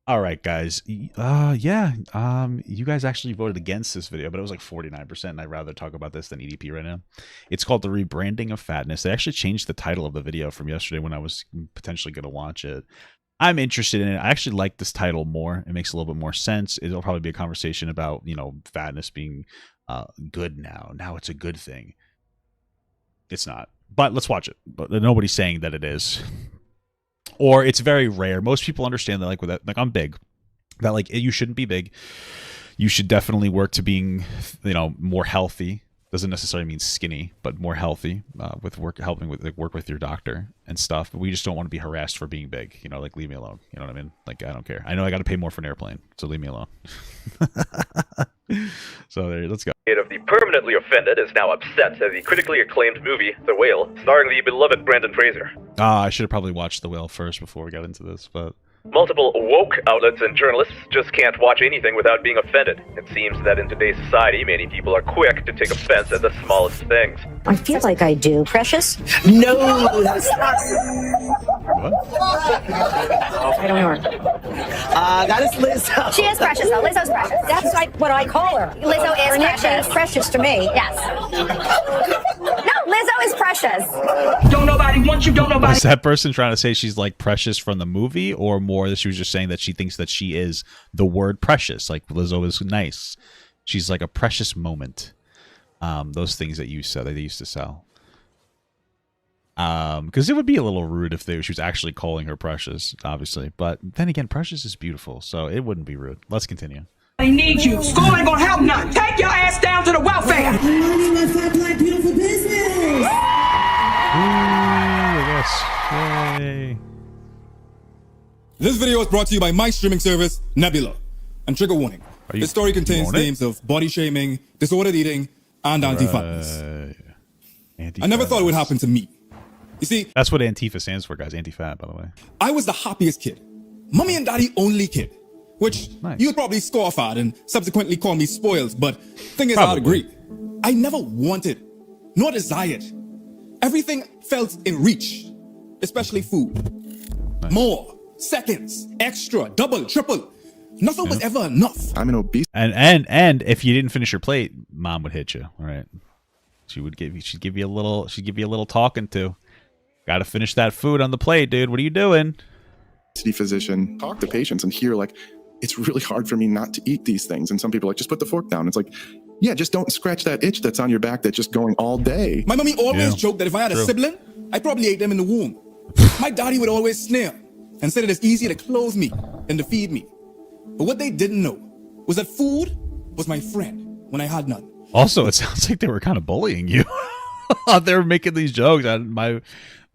All right, guys. You guys actually voted against this video, but it was like 49%, and I'd rather talk about this than EDP right now. It's called The Rebranding of Fatness. They actually changed the title of the video from yesterday when I was potentially going to watch it. I'm interested in it. I actually like this title more. It makes a little bit more sense. It'll probably be a conversation about, fatness being good now. Now it's a good thing. It's not. But let's watch it. But nobody's saying that it is. Or it's very rare. Most people understand that, like, with that, like, I'm big, that, like, you shouldn't be big. You should definitely work to being, more healthy. Doesn't necessarily mean skinny, but more healthy, with helping with, like, work with your doctor and stuff. But we just don't want to be harassed for being big. Like, leave me alone. You know what I mean? Like, I don't care. I know I got to pay more for an airplane, so leave me alone. So let's go. Of the permanently offended is now upset at the critically acclaimed movie The Whale, starring the beloved Brendan Fraser. I should have probably watched The Whale first before we got into this, but Multiple woke outlets and journalists just can't watch anything without being offended. It seems that in today's society, many people are quick to take offense at the smallest things. I feel like I do. Precious? No, that's not. what? I don't know her. That is Lizzo. She is precious, though. Lizzo's precious. That's like what I call her. Lizzo is Her nickname's precious. precious to me. Yes. No, Lizzo is precious. Don't nobody want you, don't nobody. Was that person trying to say she's like Precious from the movie, or more that she was just saying that she thinks that she is the word precious? Like, Lizzo is nice. She's like a precious moment. Those things that you said that they used to sell. Because it would be a little rude if she was actually calling her precious, obviously. But then again, precious is beautiful, so it wouldn't be rude. Let's continue. I need you. School ain't gonna help none. Take your ass down to the welfare. Money, my fat black beautiful business. Ooh, yes. Yay. This video is brought to you by my streaming service, Nebula. And trigger warning. This story contains names of body shaming, disordered eating, and anti-fatness. I never thought it would happen to me. You see, that's what Antifa stands for, guys. Anti-fat, by the way. I was the happiest kid. Mommy and daddy only kid. Which you would probably scoff at and subsequently call me spoiled, but thing is, I'd agree. I never wanted, nor desired. Everything felt in reach, especially food. More, seconds, extra, double, triple. Nothing was ever enough. I'm an obese. And if you didn't finish your plate, mom would hit you. All right, she'd give you a little talking to. Got to finish that food on the plate, dude. What are you doing? Physician talk to patients and hear, like, it's really hard for me not to eat these things. And some people are like, just put the fork down. It's like, yeah, just don't scratch that itch that's on your back that's just going all day. My mommy always joked that if I had a sibling, I probably ate them in the womb. My daddy would always sneer and said it is easier to clothe me than to feed me. But what they didn't know was that food was my friend when I had none. Also, it sounds like they were kind of bullying you. They were making these jokes.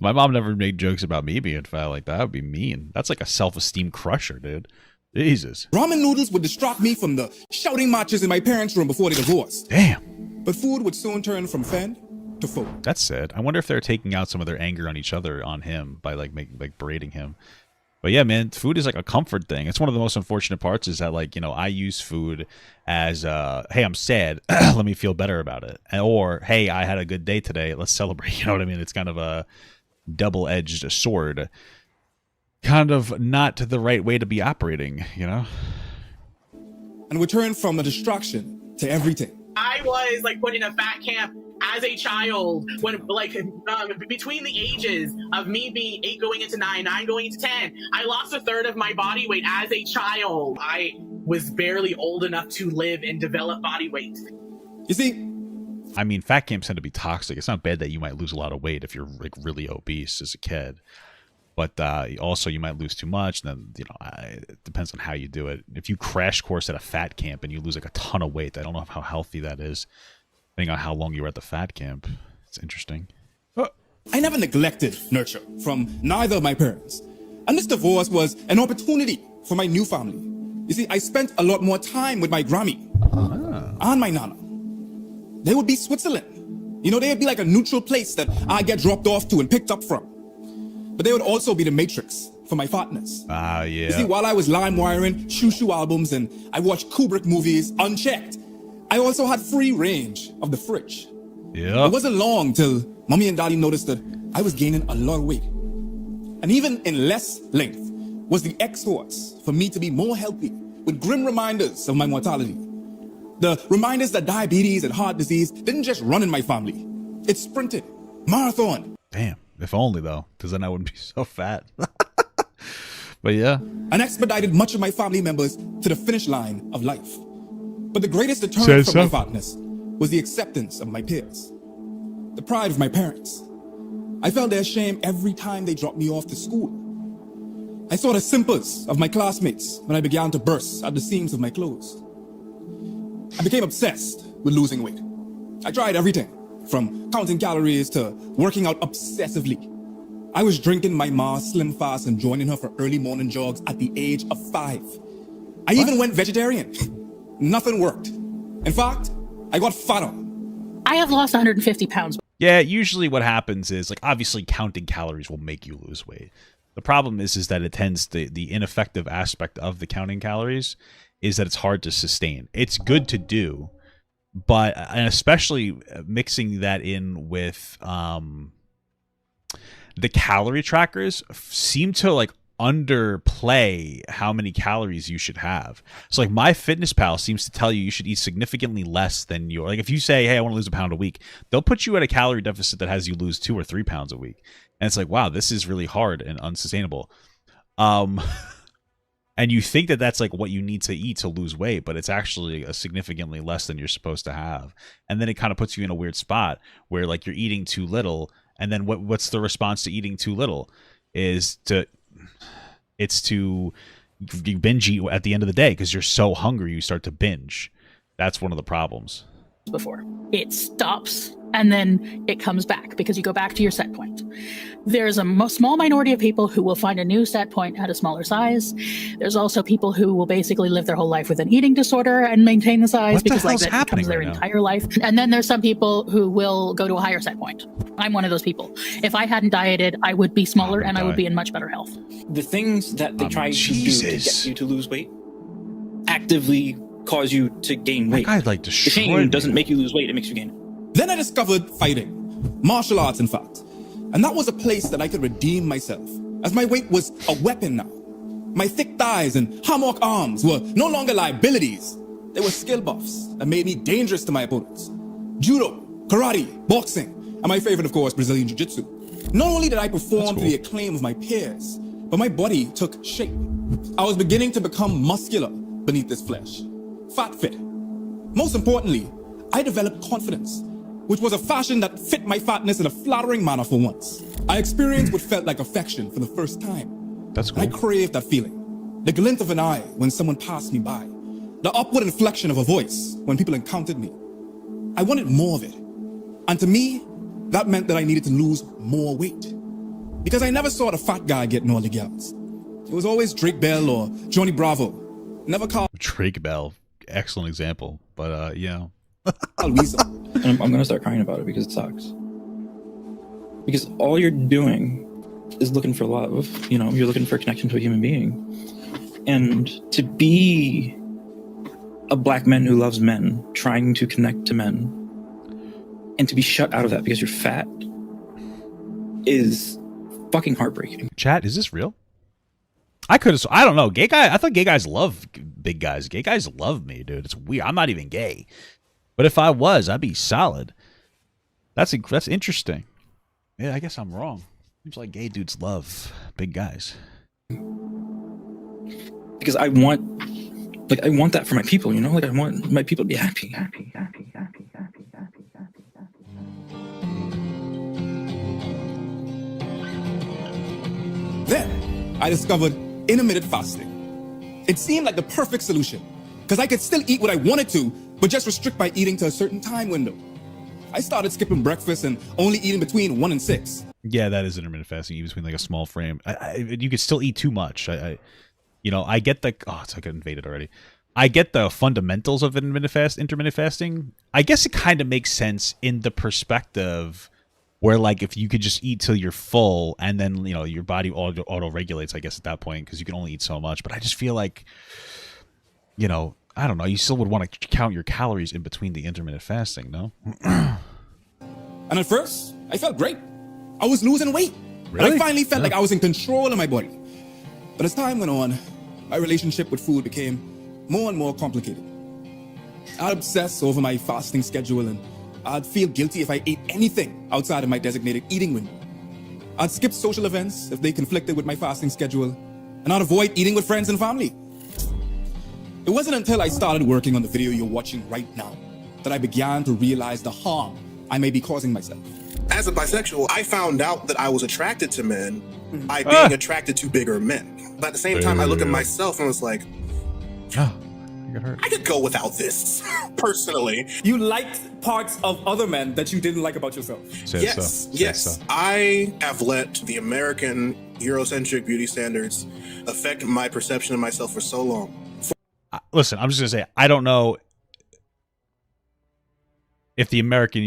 My mom never made jokes about me being fat like that. That would be mean. That's like a self-esteem crusher, dude. Jesus. Ramen noodles would distract me from the shouting matches in my parents' room before they divorced. Damn. But food would soon turn from friend to foe. That's sad. I wonder if they're taking out some of their anger on each other on him by like berating him. But yeah, man, food is like a comfort thing. It's one of the most unfortunate parts is that, like, I use food as, hey, I'm sad. Let me feel better about it. Or, hey, I had a good day today. Let's celebrate. You know what I mean? It's kind of a double-edged sword. Kind of not the right way to be operating, And would turn from a distraction to everything. I was like put in a fat camp as a child when between the ages of me being 8 going into 9 going into 10, I lost a third of my body weight as a child. I was barely old enough to live and develop body weight. You see, I mean, fat camps tend to be toxic. It's not bad that you might lose a lot of weight if you're like really obese as a kid. But also you might lose too much. And then, it depends on how you do it. If you crash course at a fat camp and you lose like a ton of weight, I don't know how healthy that is, depending on how long you were at the fat camp. It's interesting. I never neglected nurture from neither of my parents. And this divorce was an opportunity for my new family. You see, I spent a lot more time with my Grammy and my Nana. They would be Switzerland. They'd be like a neutral place that I get dropped off to and picked up from. But they would also be the matrix for my fatness. Yeah. You see, while I was lime wiring shoo albums and I watched Kubrick movies unchecked, I also had free range of the fridge. Yeah. It wasn't long till mommy and daddy noticed that I was gaining a lot of weight. And even in less length, was the exhorts for me to be more healthy, with grim reminders of my mortality. The reminders that diabetes and heart disease didn't just run in my family. It sprinted, marathon. Damn, if only though, because then I wouldn't be so fat. But yeah. And expedited much of my family members to the finish line of life. But the greatest deterrent from my fatness was the acceptance of my peers. The pride of my parents. I felt their shame every time they dropped me off to school. I saw the simpers of my classmates when I began to burst at the seams of my clothes. I became obsessed with losing weight. I tried everything, from counting calories to working out obsessively. I was drinking my ma's Slim Fast and joining her for early morning jogs at the age of 5. I even went vegetarian. Nothing worked. In fact, I got fatter. I have lost 150 pounds. Yeah, usually what happens is, like, obviously counting calories will make you lose weight. The problem is that it tends to, the ineffective aspect of the counting calories is that it's hard to sustain. It's good to do, but, and especially mixing that in with the calorie trackers seem to like underplay how many calories you should have. So like MyFitnessPal seems to tell you should eat significantly less than your, like if you say, hey, I want to lose a pound a week, they'll put you at a calorie deficit that has you lose 2 or 3 pounds a week. And it's like, wow, this is really hard and unsustainable. And you think that that's like what you need to eat to lose weight, but it's actually a significantly less than you're supposed to have. And then it kind of puts you in a weird spot where like you're eating too little. And then what's the response to eating too little is to binge eat at the end of the day because you're so hungry you start to binge. That's one of the problems. Before it stops and then it comes back because you go back to your set point. There's a small minority of people who will find a new set point at a smaller size. There's also people who will basically live their whole life with an eating disorder and maintain the size because like that becomes their entire life. And then there's some people who will go to a higher set point. I'm one of those people. If I hadn't dieted, I would be smaller and I would be in much better health. The things that they try to do to get you to lose weight actively cause you to gain weight. I'd like to the shame doesn't make you lose weight, it makes you gain it. Then I discovered fighting, martial arts in fact. And that was a place that I could redeem myself, as my weight was a weapon now. My thick thighs and hammock arms were no longer liabilities. They were skill buffs that made me dangerous to my opponents. Judo, karate, boxing, and my favorite, of course, Brazilian Jiu-Jitsu. Not only did I perform to the acclaim of my peers, but my body took shape. I was beginning to become muscular beneath this flesh, fat fit. Most importantly, I developed confidence, which was a fashion that fit my fatness in a flattering manner for once. I experienced what felt like affection for the first time. That's cool. I craved that feeling. The glint of an eye when someone passed me by. The upward inflection of a voice when people encountered me. I wanted more of it. And to me, that meant that I needed to lose more weight. Because I never saw the fat guy getting all the gals. It was always Drake Bell or Johnny Bravo. Never called Drake Bell. Excellent example. But, you know. And I'm going to start crying about it because it sucks. Because all you're doing is looking for love. You know, you're looking for a connection to a human being. And to be a black man who loves men, trying to connect to men, and to be shut out of that because you're fat is fucking heartbreaking. Chat, is this real? I don't know. Gay guy. I thought gay guys love big guys. Gay guys love me, dude. It's weird. I'm not even gay. But if I was, I'd be solid. That's interesting. Yeah, I guess I'm wrong. Seems like gay dudes love big guys. Because I want that for my people, you know? Like, I want my people to be happy. Then I discovered intermittent fasting. It seemed like the perfect solution because I could still eat what I wanted to, but just restrict my eating to a certain time window. I started skipping breakfast and only eating between 1 and 6. Yeah, that is intermittent fasting. Eat between like a small frame. You could still eat too much. I get the. Oh, it's like I invaded already. I get the fundamentals of intermittent fasting. I guess it kind of makes sense in the perspective where, like, if you could just eat till you're full and then, you know, your body auto regulates, I guess, at that point, because you can only eat so much. But I just feel like, you know, I don't know. You still would want to count your calories in between the intermittent fasting, no? And at first, I felt great. I was losing weight. Really? And I finally felt like I was in control of my body. But as time went on, my relationship with food became more and more complicated. I'd obsess over my fasting schedule, and I'd feel guilty if I ate anything outside of my designated eating window. I'd skip social events if they conflicted with my fasting schedule, and I'd avoid eating with friends and family. It wasn't until I started working on the video you're watching right now that I began to realize the harm I may be causing myself. As a bisexual, I found out that I was attracted to men by being attracted to bigger men. But at the same time, I look at myself and was like, I could go without this, personally. You liked parts of other men that you didn't like about yourself. Yes. I have let the American Eurocentric beauty standards affect my perception of myself for so long. Listen, I'm just going to say, I don't know if the American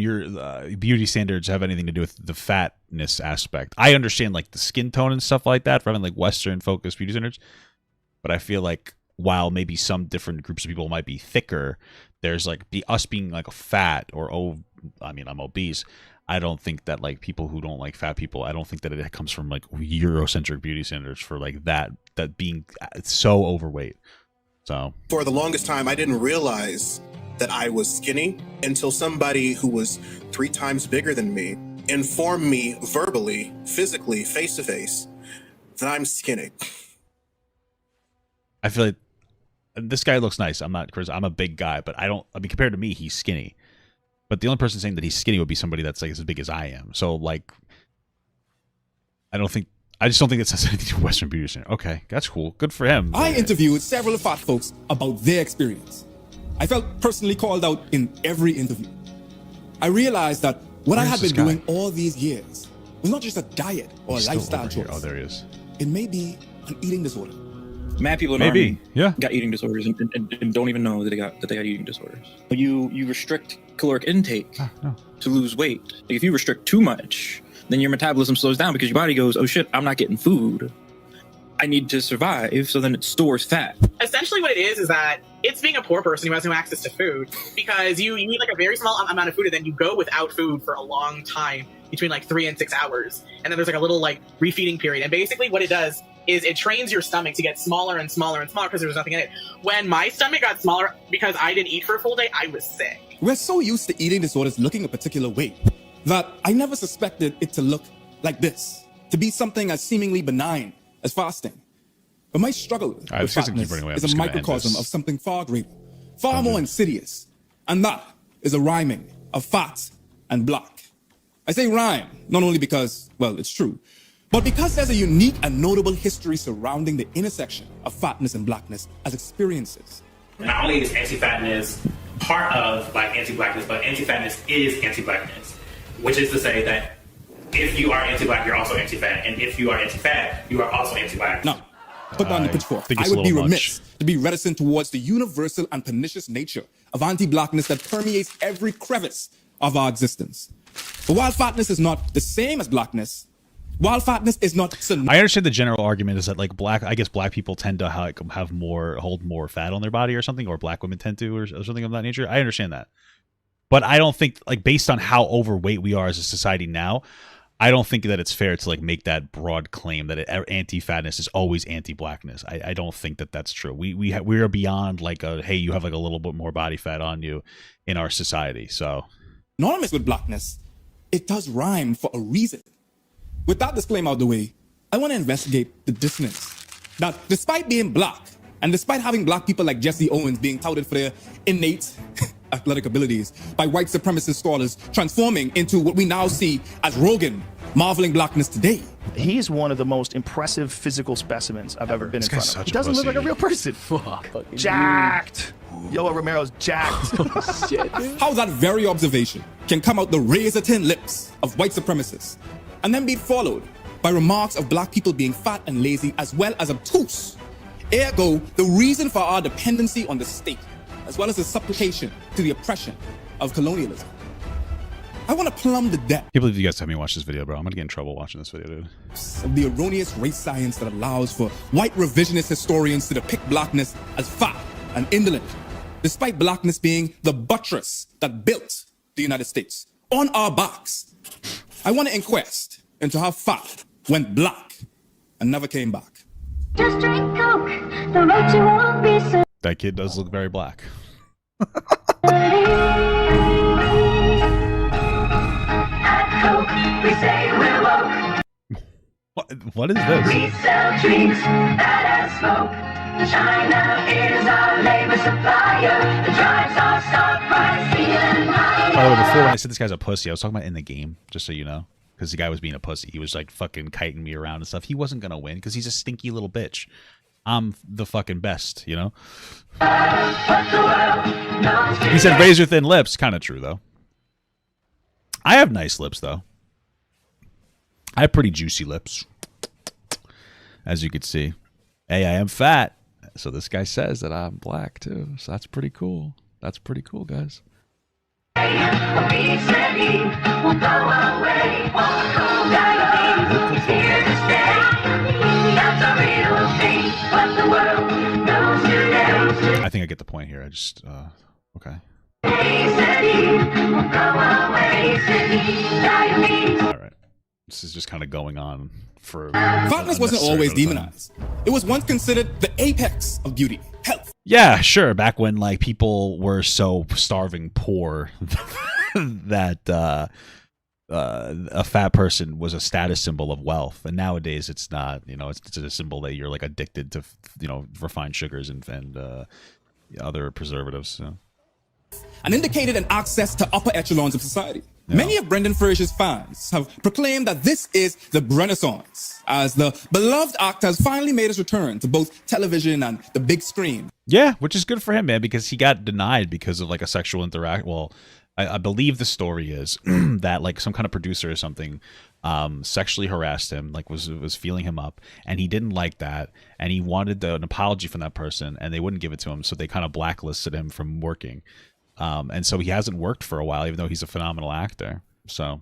beauty standards have anything to do with the fatness aspect. I understand like the skin tone and stuff like that for having like Western focused beauty standards, but I feel like while maybe some different groups of people might be thicker, there's like us being like a fat or I'm obese. I don't think that like people who don't like fat people, I don't think that it comes from like Eurocentric beauty standards for like that being so overweight. So for the longest time, I didn't realize that I was skinny until somebody who was 3 times bigger than me informed me verbally, physically, face to face, that I'm skinny. I feel like this guy looks nice. I'm a big guy, but compared to me, he's skinny. But the only person saying that he's skinny would be somebody that's like as big as I am. So like, I just don't think it has anything to do with Western beauty standard. Okay, that's cool. Good for him. I interviewed several fat folks about their experience. I felt personally called out in every interview. I realized that what I had been doing all these years was not just a diet or a lifestyle choice. Oh, there he is. It may be an eating disorder. Mad people in Army got eating disorders and don't even know that they got eating disorders. But you restrict caloric intake to lose weight. Like if you restrict too much, then your metabolism slows down because your body goes, oh shit, I'm not getting food. I need to survive, so then it stores fat. Essentially what it is that it's being a poor person who has no access to food because you eat like a very small amount of food and then you go without food for a long time, between like 3 and 6 hours. And then there's like a little like refeeding period. And basically what it does is it trains your stomach to get smaller and smaller and smaller because there's nothing in it. When my stomach got smaller because I didn't eat for a full day, I was sick. We're so used to eating disorders looking a particular way that I never suspected it to look like this, to be something as seemingly benign as fasting. But my struggle with fatness is a microcosm of something far greater, far more insidious, and that is a rhyming of fat and black. I say rhyme, not only because, well, it's true, but because there's a unique and notable history surrounding the intersection of fatness and blackness as experiences. Not only is anti-fatness part of like anti-blackness, but anti-fatness is anti-blackness, which is to say that if you are anti-black, you're also anti-fat, and if you are anti-fat, you are also anti-black. No. Put down the pitchfork. I would be remiss to be reticent towards the universal and pernicious nature of anti-blackness that permeates every crevice of our existence. But while fatness is not the same as blackness, while fatness is not... I understand the general argument is that like black people tend to hold more fat on their body or something, or black women tend to, or something of that nature. I understand that. But I don't think, like, based on how overweight we are as a society now, I don't think that it's fair to like make that broad claim that anti-fatness is always anti-blackness. I don't think that that's true. We are beyond like hey, you have like a little bit more body fat on you in our society. So anonymous with blackness, it does rhyme for a reason. With that disclaimer out the way, I want to investigate the dissonance that despite being black and despite having black people like Jesse Owens being touted for their innate athletic abilities by white supremacist scholars transforming into what we now see as Rogan marveling blackness today. He's one of the most impressive physical specimens I've ever been in front of. He doesn't look like a real person. Jacked. Yoel Romero's jacked. How that very observation can come out the razor-thin lips of white supremacists and then be followed by remarks of black people being fat and lazy as well as obtuse. Ergo, the reason for our dependency on the state, as well as the supplication to the oppression of colonialism. I want to plumb the depth. I can't believe you guys have me watch this video, bro. I'm gonna get in trouble watching this video, dude. Of the erroneous race science that allows for white revisionist historians to depict blackness as fat and indolent, despite blackness being the buttress that built the United States on our backs. I want to inquest into how fat went black and never came back. Just drink Coke, the road you won't be so. That kid does look very black. At Coke, we say we're woke. What is this? We sell drinks that have smoke. China is our labor supplier. It drives our stock price even higher. By the way, before when I said this guy's a pussy, I was talking about in the game, just so you know. Because the guy was being a pussy. He was like fucking kiting me around and stuff. He wasn't gonna win because he's a stinky little bitch. I'm the fucking best, you know? He said razor thin lips. Kind of true, though. I have nice lips, though. I have pretty juicy lips. As you could see. Hey, I am fat. So this guy says that I'm black, too. So that's pretty cool. That's pretty cool, guys. I think I get the point here. I just, okay. All right. This is just kind of going on for... Fatness wasn't always demonized. It was once considered the apex of beauty, health. Yeah, sure. Back when like people were so starving poor that a fat person was a status symbol of wealth, and nowadays it's not. You know, it's a symbol that you're like addicted to, you know, refined sugars and other preservatives. So. And indicated an access to upper echelons of society. Yeah. Many of Brendan Fraser's fans have proclaimed that this is the Renaissance, as the beloved actor has finally made his return to both television and the big screen. Yeah, which is good for him, man, because he got denied because of like a sexual interaction. Well, I believe the story is that like some kind of producer or something sexually harassed him, like was feeling him up, and he didn't like that, and he wanted an apology from that person, and they wouldn't give it to him, so they kind of blacklisted him from working. And so he hasn't worked for a while, even though he's a phenomenal actor. So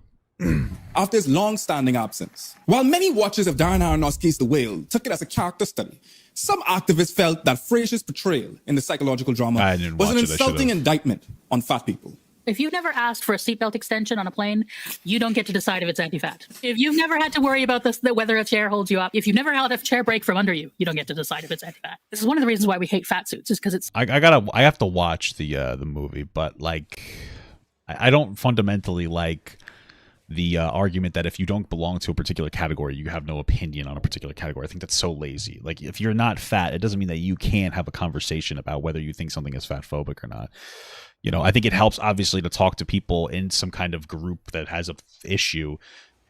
after his long-standing absence, while many watchers of Darren Aronofsky's The Whale took it as a character study, some activists felt that Fraser's portrayal in the psychological drama was an insulting indictment on fat people. If you've never asked for a seatbelt extension on a plane, you don't get to decide if it's anti-fat. If you've never had to worry about whether a chair holds you up, if you've never had a chair break from under you, you don't get to decide if it's anti-fat. This is one of the reasons why we hate fat suits, is because it's... I have to watch the movie, but like, I don't fundamentally like the argument that if you don't belong to a particular category, you have no opinion on a particular category. I think that's so lazy. Like, if you're not fat, it doesn't mean that you can't have a conversation about whether you think something is fatphobic or not. You know, I think it helps, obviously, to talk to people in some kind of group that has a issue,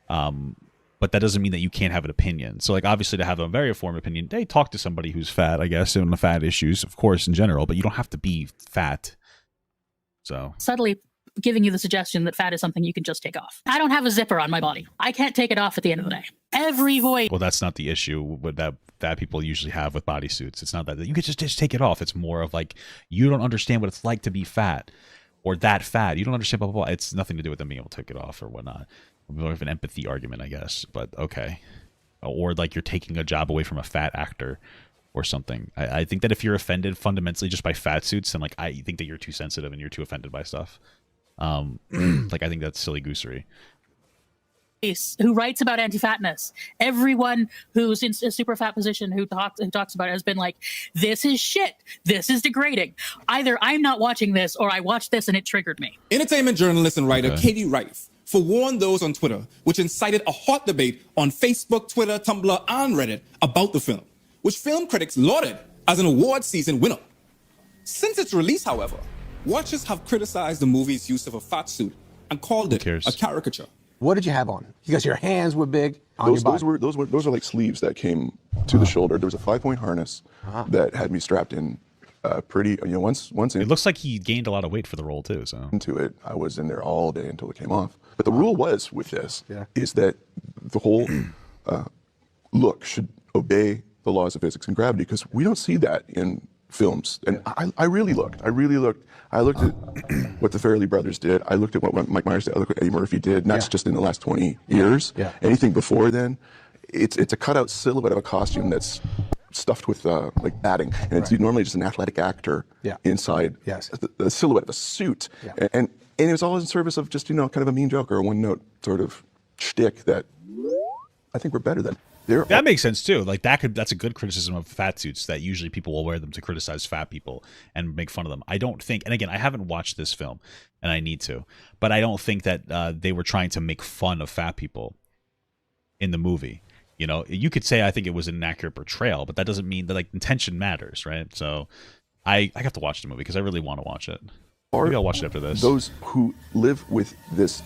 but that doesn't mean that you can't have an opinion. So, like, obviously, to have a very informed opinion, they talk to somebody who's fat, I guess, on the fat issues, of course, in general, but you don't have to be fat. So subtly giving you the suggestion that fat is something you can just take off. I don't have a zipper on my body. I can't take it off at the end of the day. Every voice... Well, that's not the issue that people usually have with bodysuits. It's not that you could just take it off. It's more of like, you don't understand what it's like to be fat or that fat. You don't understand blah, blah, blah. It's nothing to do with them being able to take it off or whatnot. More of an empathy argument, I guess, but okay. Or like you're taking a job away from a fat actor or something. I think that if you're offended fundamentally just by fat suits, then like I think that you're too sensitive and you're too offended by stuff. Like I think that's silly goosery. Who writes about anti-fatness, everyone who's in a super fat position who talks about it has been like, this is shit, this is degrading, either I'm not watching this or I watched this and it triggered me. Entertainment journalist and writer Katie Rife forewarned those on Twitter, which incited a hot debate on Facebook, Twitter, Tumblr, and Reddit about the film, which film critics lauded as an award season winner. Since its release, however, watchers have criticized the movie's use of a fat suit and called it a caricature. What did you have on? Because your hands were big on your body. Those were like sleeves that came to the shoulder. There was a 5-point harness that had me strapped in pretty, you know, once it looks like he gained a lot of weight for the role too, so into it, I was in there all day until it came off. But the rule was with this is that the whole look should obey the laws of physics and gravity, because we don't see that in films. And I really looked. I looked at what the Farrelly brothers did. I looked at what Mike Myers did. I looked at what Eddie Murphy did. And that's just in the last 20 years. Anything before then, it's a cutout silhouette of a costume that's stuffed with like batting, and it's normally just an athletic actor inside the silhouette of a suit. And it was all in service of just, you know, kind of a mean joke or a one-note sort of shtick that I think we're better than. That makes sense too. Like that's a good criticism of fat suits, that usually people will wear them to criticize fat people and make fun of them. I don't think, and again, I haven't watched this film and I need to, but I don't think that they were trying to make fun of fat people in the movie. You know, you could say I think it was an inaccurate portrayal, but that doesn't mean that, like, intention matters, right? So I have to watch the movie because I really want to watch it. Maybe I'll watch it after this. Those who live with this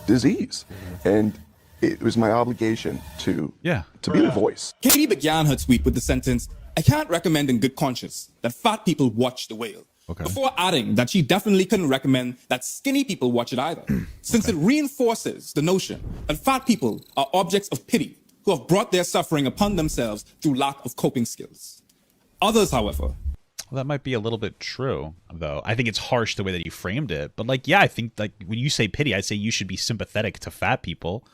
disease, and it was my obligation to be the voice. Katie began her tweet with the sentence, "I can't recommend in good conscience that fat people watch The Whale." Before adding that she definitely couldn't recommend that skinny people watch it either, since it reinforces the notion that fat people are objects of pity who have brought their suffering upon themselves through lack of coping skills. Others, however... Well, that might be a little bit true, though. I think it's harsh the way that you framed it. But, like, yeah, I think, like, when you say pity, I say you should be sympathetic to fat people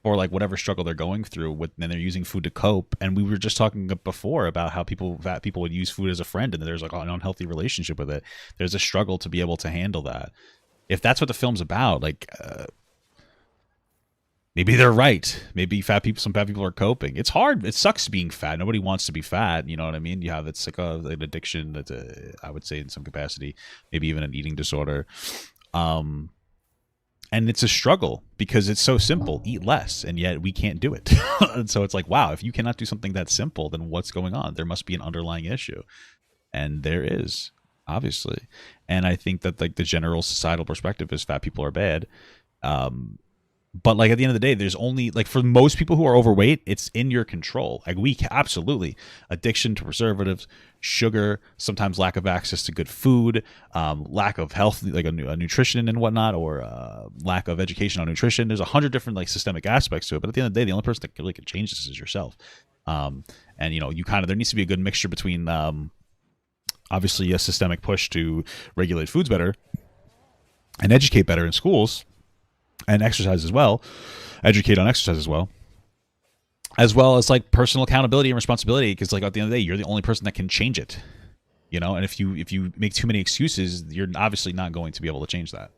or, like, whatever struggle they're going through and they're using food to cope. And we were just talking before about how fat people would use food as a friend, and there's, like, an unhealthy relationship with it. There's a struggle to be able to handle that. If that's what the film's about, like... maybe they're right. Maybe some fat people are coping. It's hard. It sucks being fat. Nobody wants to be fat. You know what I mean? It's like an addiction that I would say in some capacity, maybe even an eating disorder. And it's a struggle because it's so simple. Eat less, and yet we can't do it. And so it's like, wow, if you cannot do something that simple, then what's going on? There must be an underlying issue. And there is, obviously. And I think that, like, the general societal perspective is fat people are bad. But, like, at the end of the day, there's only, like, for most people who are overweight, it's in your control. Like, absolutely. Addiction to preservatives, sugar, sometimes lack of access to good food, lack of health, like a nutrition and whatnot, or lack of education on nutrition. There's 100 different, like, systemic aspects to it. But at the end of the day, the only person that really can change this is yourself. And, you know, there needs to be a good mixture between, obviously, a systemic push to regulate foods better and educate better in schools. And exercise as well, educate on exercise as well as like personal accountability and responsibility. Because, like, at the end of the day, you're the only person that can change it, you know. And if you make too many excuses, you're obviously not going to be able to change that.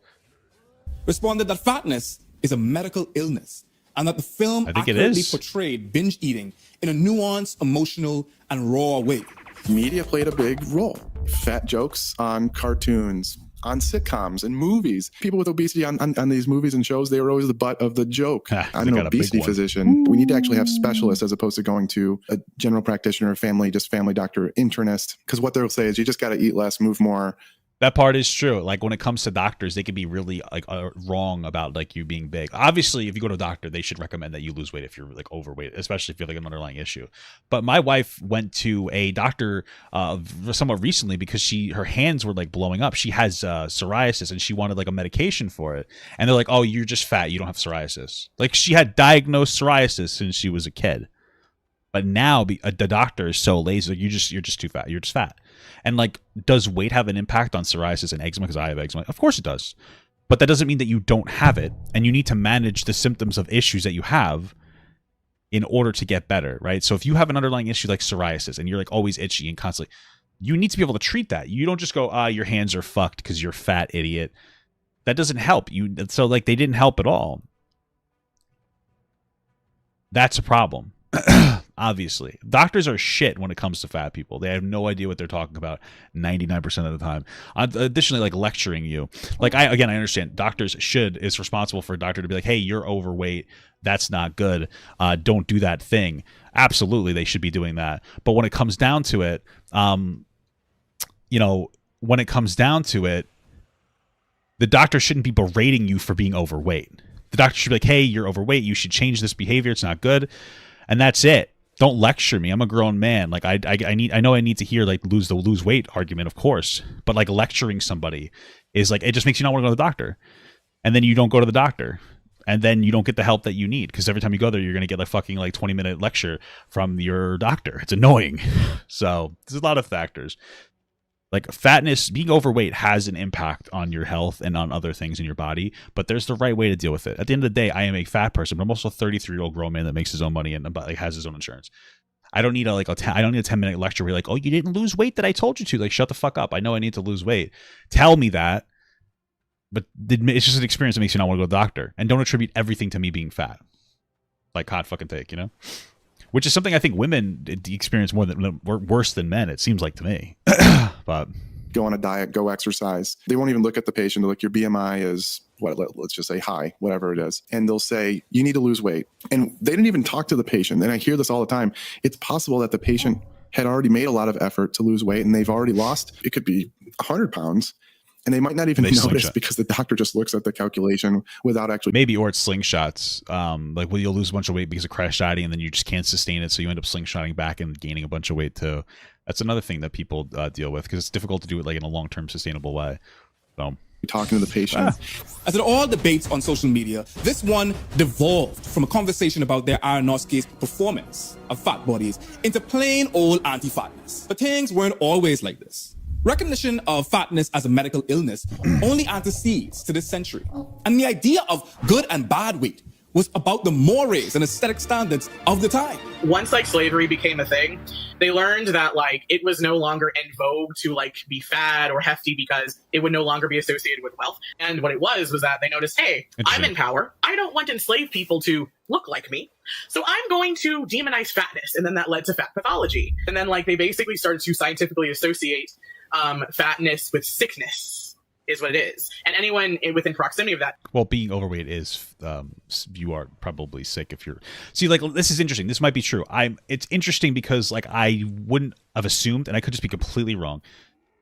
Responded that fatness is a medical illness, and that the film accurately portrayed binge eating in a nuanced, emotional, and raw way. Media played a big role. Fat jokes on cartoons, on sitcoms and movies. People with obesity on these movies and shows, they were always the butt of the joke. I'm an obesity physician. We need to actually have specialists as opposed to going to a general practitioner, family doctor, internist. Because what they'll say is you just got to eat less, move more. That part is true. Like, when it comes to doctors, they can be really, like, wrong about, like, you being big. Obviously, if you go to a doctor, they should recommend that you lose weight if you're, like, overweight, especially if you have, like, an underlying issue. But my wife went to a doctor somewhat recently because her hands were, like, blowing up. She has psoriasis, and she wanted, like, a medication for it. And they're like, "Oh, you're just fat. You don't have psoriasis." Like, she had diagnosed psoriasis since she was a kid. But now the doctor is so lazy. Like, you're just too fat. You're just fat. And, like, does weight have an impact on psoriasis and eczema? Because I have eczema. Of course it does. But that doesn't mean that you don't have it. And you need to manage the symptoms of issues that you have in order to get better, right? So if you have an underlying issue like psoriasis and you're, like, always itchy and constantly, you need to be able to treat that. You don't just go, your hands are fucked because you're fat, idiot. That doesn't help. So, like, they didn't help at all. That's a problem. Obviously, doctors are shit when it comes to fat people. They have no idea what they're talking about 99% of the time. Additionally, like, lecturing you. Like, I understand it's responsible for a doctor to be like, "Hey, you're overweight. That's not good. Don't do that thing." Absolutely, they should be doing that. But when it comes down to it, the doctor shouldn't be berating you for being overweight. The doctor should be like, "Hey, you're overweight. You should change this behavior. It's not good." And that's it. Don't lecture me. I'm a grown man. Like, I know I need to hear, like, lose weight argument, of course. But, like, lecturing somebody is, like, it just makes you not want to go to the doctor. And then you don't go to the doctor. And then you don't get the help that you need. Because every time you go there, you're going to get, like, fucking, like, 20-minute lecture from your doctor. It's annoying. So there's a lot of factors. Like, fatness, being overweight has an impact on your health and on other things in your body, but there's the right way to deal with it. At the end of the day, I am a fat person, but I'm also a 33-year-old grown man that makes his own money and, like, has his own insurance. I don't need a 10-minute lecture where you're like, "Oh, you didn't lose weight that I told you to." Like, shut the fuck up. I know I need to lose weight. Tell me that. But it's just an experience that makes you not want to go to the doctor. And don't attribute everything to me being fat. like hot fucking take, you know, which is something I think women experience worse than men. It seems like to me, but. Go on a diet, go exercise. They won't even look at the patient. They're like, your BMI is what? Let's just say high, whatever it is. And they'll say, you need to lose weight. And they didn't even talk to the patient. And I hear this all the time. It's possible that the patient had already made a lot of effort to lose weight and they've already lost, it could be 100 pounds. And they might not even notice because the doctor just looks at the calculation without actually. Maybe, or it's slingshots. Like, well, you'll lose a bunch of weight because of crash dieting and then you just can't sustain it. So you end up slingshotting back and gaining a bunch of weight too. That's another thing that people deal with because it's difficult to do it like in a long-term sustainable way. So talking to the patient. As in all debates on social media, this one devolved from a conversation about their Aronofsky's performance of fat bodies into plain old anti-fatness. But things weren't always like this. Recognition of fatness as a medical illness only antecedes to this century. And the idea of good and bad weight was about the mores and aesthetic standards of the time. Once like slavery became a thing, they learned that like it was no longer in vogue to like be fat or hefty because it would no longer be associated with wealth. And what it was that they noticed, hey, I'm in power. I don't want enslaved people to look like me. So I'm going to demonize fatness. And then that led to fat pathology. And then like they basically started to scientifically associate fatness with sickness. Is what it is, and anyone within proximity of that. Well, being overweight is you are probably sick if you're. See, like this is interesting. This might be true. It's interesting because like I wouldn't have assumed, and I could just be completely wrong,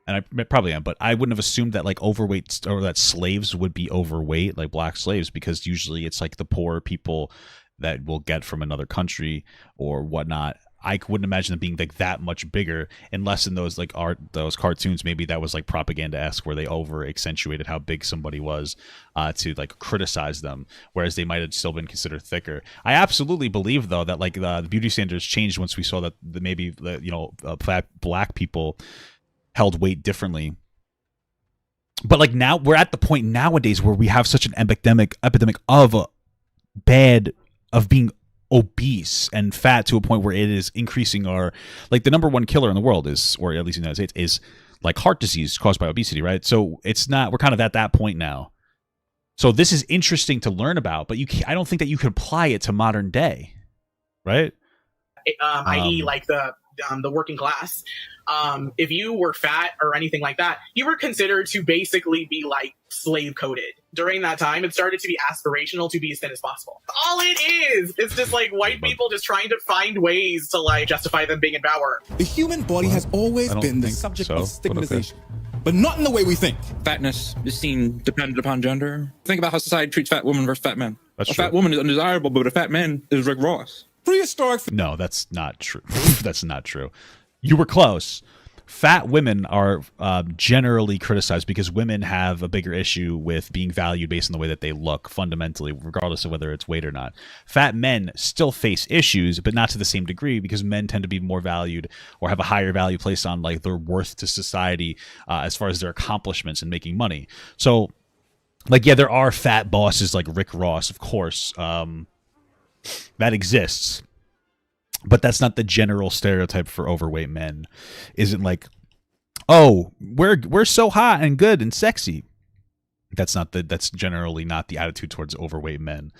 and I probably am, but I wouldn't have assumed that like overweight or that slaves would be overweight, like black slaves, because usually it's like the poor people that will get from another country or whatnot. I wouldn't imagine them being like that much bigger unless in those like those cartoons, maybe that was like propaganda-esque where they over accentuated how big somebody was to like criticize them, whereas they might have still been considered thicker. I absolutely believe though that like the beauty standards changed once we saw that maybe fat black people held weight differently. But like now we're at the point nowadays where we have such an epidemic of being obese and fat to a point where it is increasing our, like the number one killer in the world is, or at least in the United States, is like heart disease caused by obesity, right? So it's not, we're kind of at that point now. So this is interesting to learn about, but I don't think that you can apply it to modern day, right? I.e. like the working class. If you were fat or anything like that, you were considered to basically be like slave coded. During that time, it started to be aspirational to be as thin as possible. All it is, it's just like white people just trying to find ways to like justify them being in power. The human body has always been the subject of stigmatization, but not in the way we think. Fatness is seen dependent upon gender. Think about how society treats fat women versus fat men. That's a true. fat woman is undesirable, but a fat man is Rick Ross. Prehistoric. No, that's not true. That's not true. You were close. Fat women are generally criticized because women have a bigger issue with being valued based on the way that they look fundamentally, regardless of whether it's weight or not. Fat men still face issues, but not to the same degree because men tend to be more valued or have a higher value placed on like their worth to society as far as their accomplishments in making money. So, like, yeah, there are fat bosses like Rick Ross, of course. That exists. But that's not the general stereotype for overweight men. Isn't like, oh, we're so hot and good and sexy. That's generally not the attitude towards overweight men.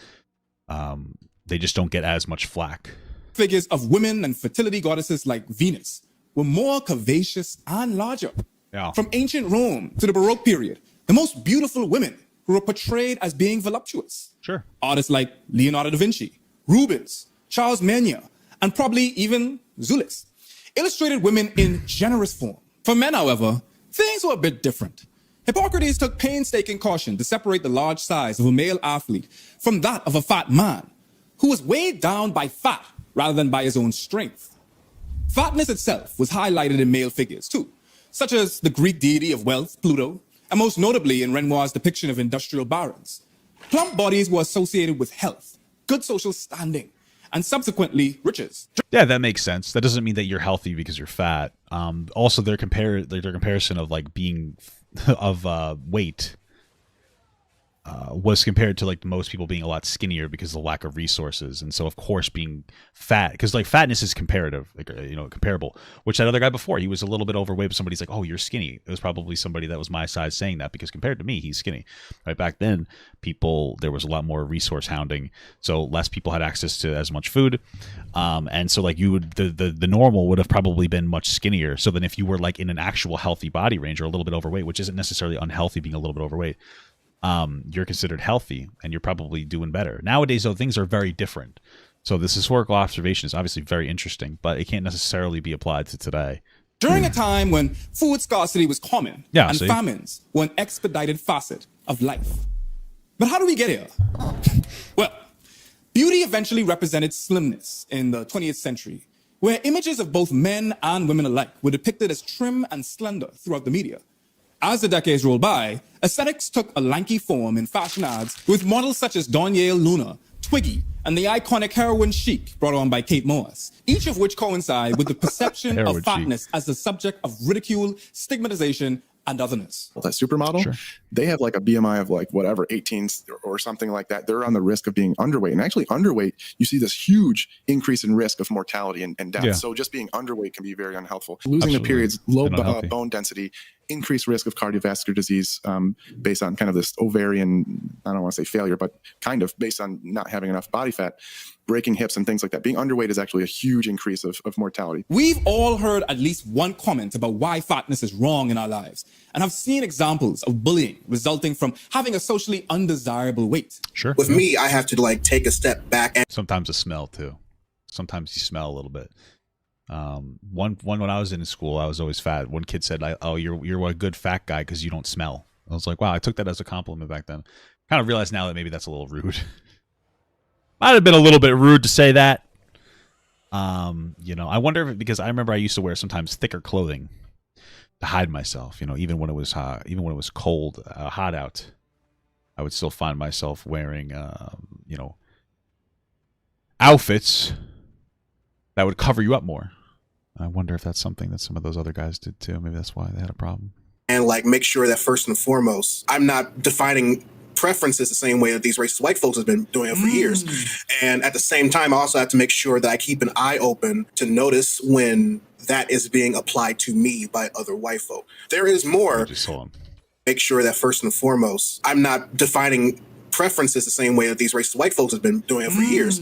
They just don't get as much flack. Figures of women and fertility goddesses like Venus were more curvaceous and larger. Yeah. From ancient Rome to the Baroque period, the most beautiful women were portrayed as being voluptuous. Sure. Artists like Leonardo da Vinci, Rubens, Charles Mania, and probably even Zulus illustrated women in generous form. For men, however, things were a bit different. Hippocrates took painstaking caution to separate the large size of a male athlete from that of a fat man, who was weighed down by fat rather than by his own strength. Fatness itself was highlighted in male figures too, such as the Greek deity of wealth, Pluto, and most notably in Renoir's depiction of industrial barons. Plump bodies were associated with health, good social standing, and subsequently riches. Yeah, that makes sense. That doesn't mean that you're healthy because you're fat. Also, their comparison of like being of weight was compared to like most people being a lot skinnier because of the lack of resources. And so of course being fat, because like fatness is comparative, like, comparable, which that other guy before, he was a little bit overweight, but somebody's like, oh, you're skinny. It was probably somebody that was my size saying that, because compared to me, he's skinny. Right back then, there was a lot more resource hounding, so less people had access to as much food, and so like the normal would have probably been much skinnier. So then if you were like in an actual healthy body range or a little bit overweight, which isn't necessarily unhealthy being a little bit overweight, you're considered healthy and you're probably doing better. Nowadays, though, things are very different. So this historical observation is obviously very interesting, but it can't necessarily be applied to today. During a time when food scarcity was common and famines were an expedited facet of life. But how do we get here? Well, beauty eventually represented slimness in the 20th century, where images of both men and women alike were depicted as trim and slender throughout the media. As the decades rolled by, aesthetics took a lanky form in fashion ads with models such as Donyale Luna, Twiggy, and the iconic heroin chic brought on by Kate Moss, each of which coincide with the perception of fatness as the subject of ridicule, stigmatization, and otherness. That supermodel, they have like a BMI of like whatever, 18 or something like that. They're on the risk of being underweight. And actually underweight, you see this huge increase in risk of mortality and death. Yeah. So just being underweight can be very unhelpful. Losing the periods, low bone density, increased risk of cardiovascular disease based on kind of this ovarian, I don't want to say failure, but kind of based on not having enough body fat, breaking hips and things like that. Being underweight is actually a huge increase of mortality. We've all heard at least one comment about why fatness is wrong in our lives, and have seen examples of bullying resulting from having a socially undesirable weight. Sure. With me, I have to like take a step back. And sometimes the smell too. Sometimes you smell a little bit. One when I was in school, I was always fat. One kid said, "Oh, you're a good fat guy because you don't smell." I was like, "Wow!" I took that as a compliment back then. Kind of realized now that maybe that's a little rude. Might have been a little bit rude to say that. I wonder if because I remember I used to wear sometimes thicker clothing to hide myself. Even when it was hot, even when it was cold, hot out, I would still find myself wearing, outfits that would cover you up more. I wonder if that's something that some of those other guys did too. Maybe that's why they had a problem. And like make sure that first and foremost, I'm not defining preferences the same way that these racist white folks have been doing it for years. And at the same time, I also have to make sure that I keep an eye open to notice when that is being applied to me by other white folk. There is more. Make sure that first and foremost, I'm not defining preferences the same way that these racist white folks have been doing it for years.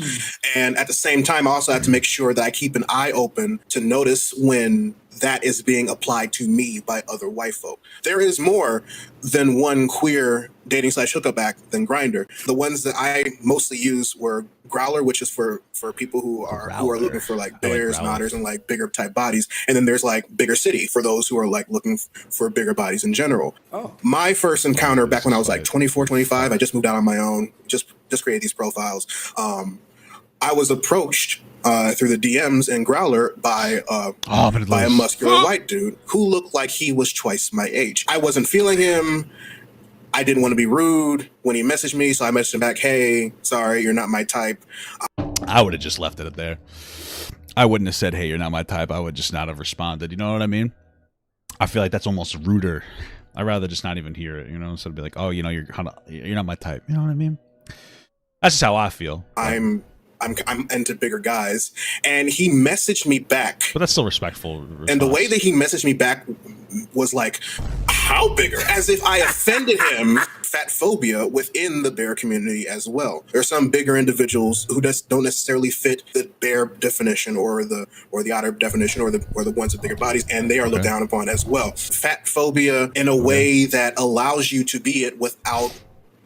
And at the same time, I also have to make sure that I keep an eye open to notice when that is being applied to me by other white folk. There is more than one queer dating / hookup app than Grindr. The ones that I mostly use were Growler, which is for people who are looking for like bears, otters, and like bigger type bodies. And then there's like Bigger City for those who are like looking for bigger bodies in general. My first encounter back when I was like 24, 25, I just moved out on my own, just created these profiles. I was approached through the DMs in Growler by a muscular white dude who looked like he was twice my age. I wasn't feeling him. I didn't want to be rude when he messaged me, so I messaged him back, "Hey, sorry, you're not my type." I would have just left it there. I wouldn't have said, "Hey, you're not my type." I would just not have responded. You know what I mean? I feel like that's almost ruder. I'd rather just not even hear it, instead of be like, "Oh, you're not my type." You know what I mean? That's just how I feel. I'm into bigger guys, and he messaged me back. But that's still respectful. Response. And the way that he messaged me back was like, "How bigger?" As if I offended him. Fatphobia within the bear community as well. There are some bigger individuals who just don't necessarily fit the bear definition or the otter definition or the ones with bigger bodies, and they are looked down upon as well. Fatphobia in a way that allows you to be it without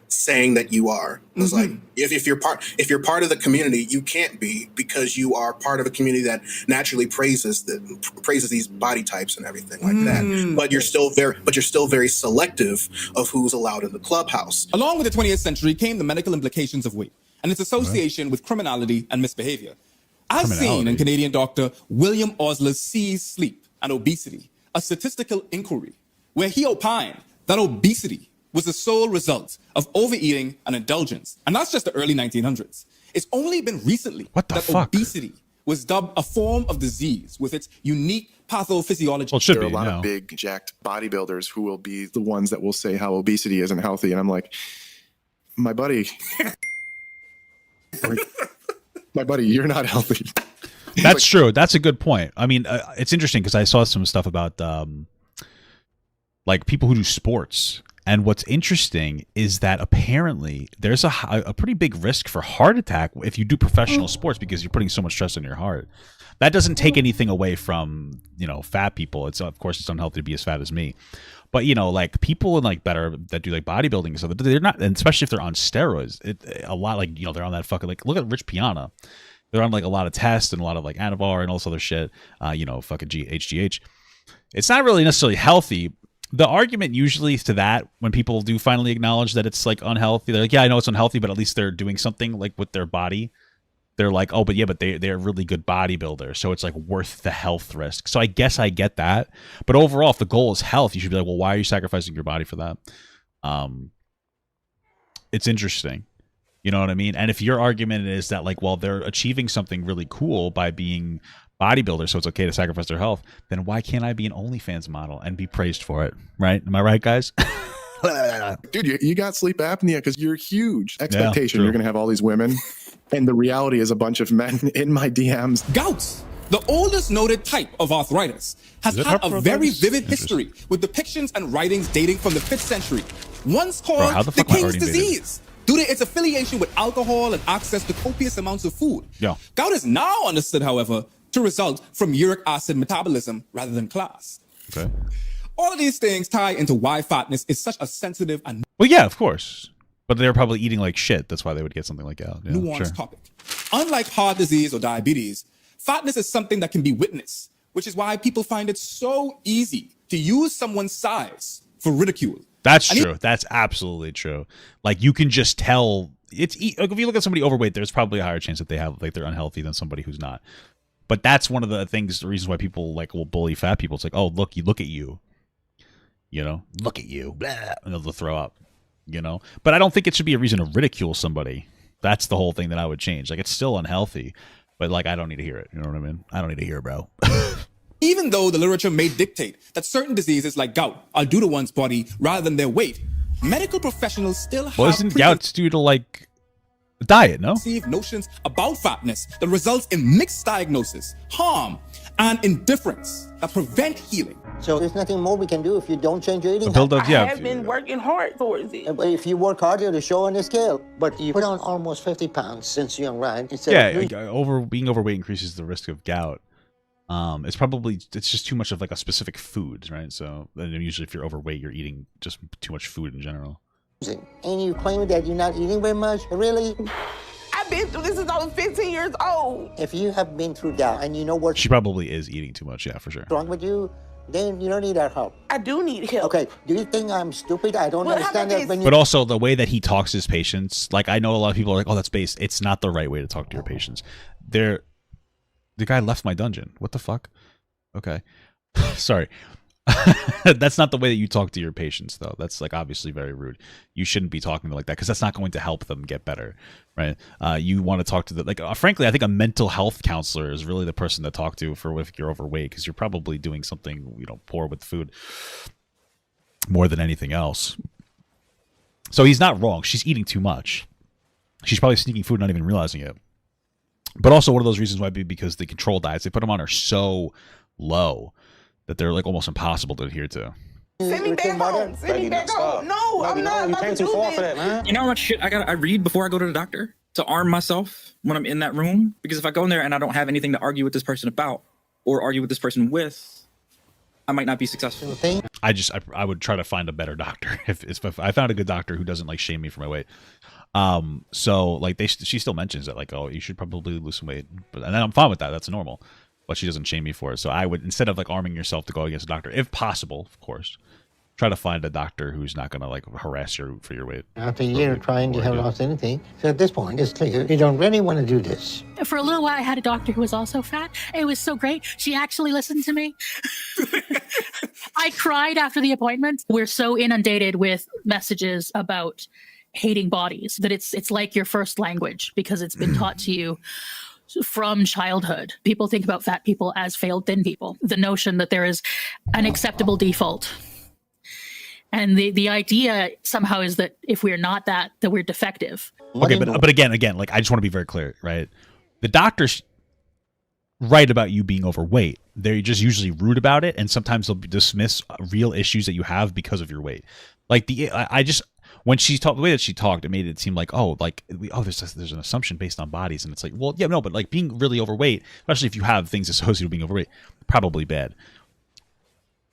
saying that you are. It's like if you're part of the community, you can't be, because you are part of a community that naturally praises these body types and everything like that. But you're still very selective of who's allowed in the clubhouse. Along with the 20th century came the medical implications of weight and its association with criminality and misbehavior. As seen in Canadian doctor William Osler's Seize Sleep and Obesity, a statistical inquiry, where he opined that obesity was the sole result of overeating and indulgence. And that's just the early 1900s. It's only been recently that obesity was dubbed a form of disease with its unique pathophysiology. There are a lot of big, jacked bodybuilders who will be the ones that will say how obesity isn't healthy. And I'm like, my buddy, my buddy, you're not healthy. That's true. That's a good point. I mean, it's interesting because I saw some stuff about like people who do sports. And what's interesting is that apparently there's a pretty big risk for heart attack if you do professional sports because you're putting so much stress on your heart. That doesn't take anything away from, you know, fat people. It's, of course, it's unhealthy to be as fat as me. But, you know, like people in like that do like bodybuilding and stuff, they're not, and especially if they're on steroids, a lot, like, you know, they're on that fucking, like, look at Rich Piana. They're on like a lot of tests and a lot of like Anavar and all this other shit, you know, fucking HGH. It's not really necessarily healthy. The argument usually to that, when people do finally acknowledge that it's like unhealthy, they're like, yeah, I know it's unhealthy, but at least they're doing something like with their body. They're like, oh, but yeah, but they're really good bodybuilders, so it's like worth the health risk. So I guess I get that. But overall, if the goal is health, you should be like, well, why are you sacrificing your body for that? It's interesting. You know what I mean? And if your argument is that like, well, they're achieving something really cool by being bodybuilders, so it's okay to sacrifice their health, then why can't I be an OnlyFans model and be praised for it? Right? Am I right, guys? Dude, you got sleep apnea because you're huge. Expectation, Yeah, you're going to have all these women. And the reality is a bunch of men in my DMs. Gout, the oldest noted type of arthritis, has had a very vivid history with depictions and writings dating from the 5th century. Once called the King's Disease, due to its affiliation with alcohol and access to copious amounts of food. Yeah. Gout is now understood, however, to result from uric acid metabolism rather than class. Okay. All of these things tie into why fatness is such a sensitive and Well, yeah, of course. But they're probably eating like shit. That's why they would get something like that. Yeah, nuanced topic. Unlike heart disease or diabetes, fatness is something that can be witnessed, which is why people find it so easy to use someone's size for ridicule. That's true. That's absolutely true. Like you can just tell. Like if you look at somebody overweight, there's probably a higher chance that they have like they're unhealthy than somebody who's not. But that's one of the reasons why people like will bully fat people. It's like, oh, look at you. You know, look at you, blah, and they'll throw up. You know, but I don't think it should be a reason to ridicule somebody. That's the whole thing that I would change. Like, it's still unhealthy, but like, I don't need to hear it. You know what I mean? I don't need to hear it, bro. Even though the literature may dictate that certain diseases like gout are due to one's body rather than their weight, medical professionals still have isn't gout due to like diet? No. Perceived notions about fatness that results in mixed diagnosis, harm, and indifference that prevent healing. So there's nothing more we can do if you don't change your eating. I have been working hard towards it. But if you work hard, it'll show on the scale. But you put on almost 50 pounds since young, right? Being overweight increases the risk of gout. It's just too much of like a specific food, right? So then usually if you're overweight, you're eating just too much food in general. And you claim that you're not eating very much? Really? I've been through this since I was 15 years old. If you have been through that and you know what's She probably is eating too much, yeah, for sure. wrong with you, then you don't need our help. I do need help. Okay, do you think I'm stupid? I don't understand that. But also the way that he talks to his patients, like I know a lot of people are like, oh, that's base. It's not the right way to talk to your patients. The guy left my dungeon. What the fuck? Okay. Sorry. That's not the way that you talk to your patients, though. That's like obviously very rude. You shouldn't be talking to them like that because that's not going to help them get better, right? You want to talk to frankly, I think a mental health counselor is really the person to talk to for if you're overweight because you're probably doing something poor with food more than anything else. So he's not wrong. She's eating too much. She's probably sneaking food, not even realizing it. But also one of those reasons might be because the control diets they put them on are so low that they're like almost impossible to adhere to. Send me back home. Send me back home. No, I'm not. You came too far for that, man. You know how much shit I read before I go to the doctor to arm myself when I'm in that room? Because if I go in there and I don't have anything to argue with this person about or argue with this person with, I might not be successful. I would try to find a better doctor if I found a good doctor who doesn't like shame me for my weight. So like she still mentions that like, oh, you should probably lose some weight, and then I'm fine with that. That's normal. But she doesn't shame me for it. So I would, instead of like arming yourself to go against a doctor, if possible, of course, try to find a doctor who's not going to like harass you for your weight. After a year trying to have lost anything, so at this point, it's clear you don't really want to do this. For a little while, I had a doctor who was also fat. It was so great. She actually listened to me. I cried after the appointment. We're so inundated with messages about hating bodies that it's like your first language because it's been taught to you from childhood. People think about fat people as failed thin people. The notion that there is an acceptable default And the idea somehow is that if we're not that we're defective. Okay, but again, like I just want to be very clear, right? The doctors right about you being overweight. They're just usually rude about it, and sometimes they'll dismiss real issues that you have because of your weight. Like when she talked, the way that she talked, it made it seem like, there's an assumption based on bodies, and it's like, well, yeah, no, but like being really overweight, especially if you have things associated with being overweight, probably bad.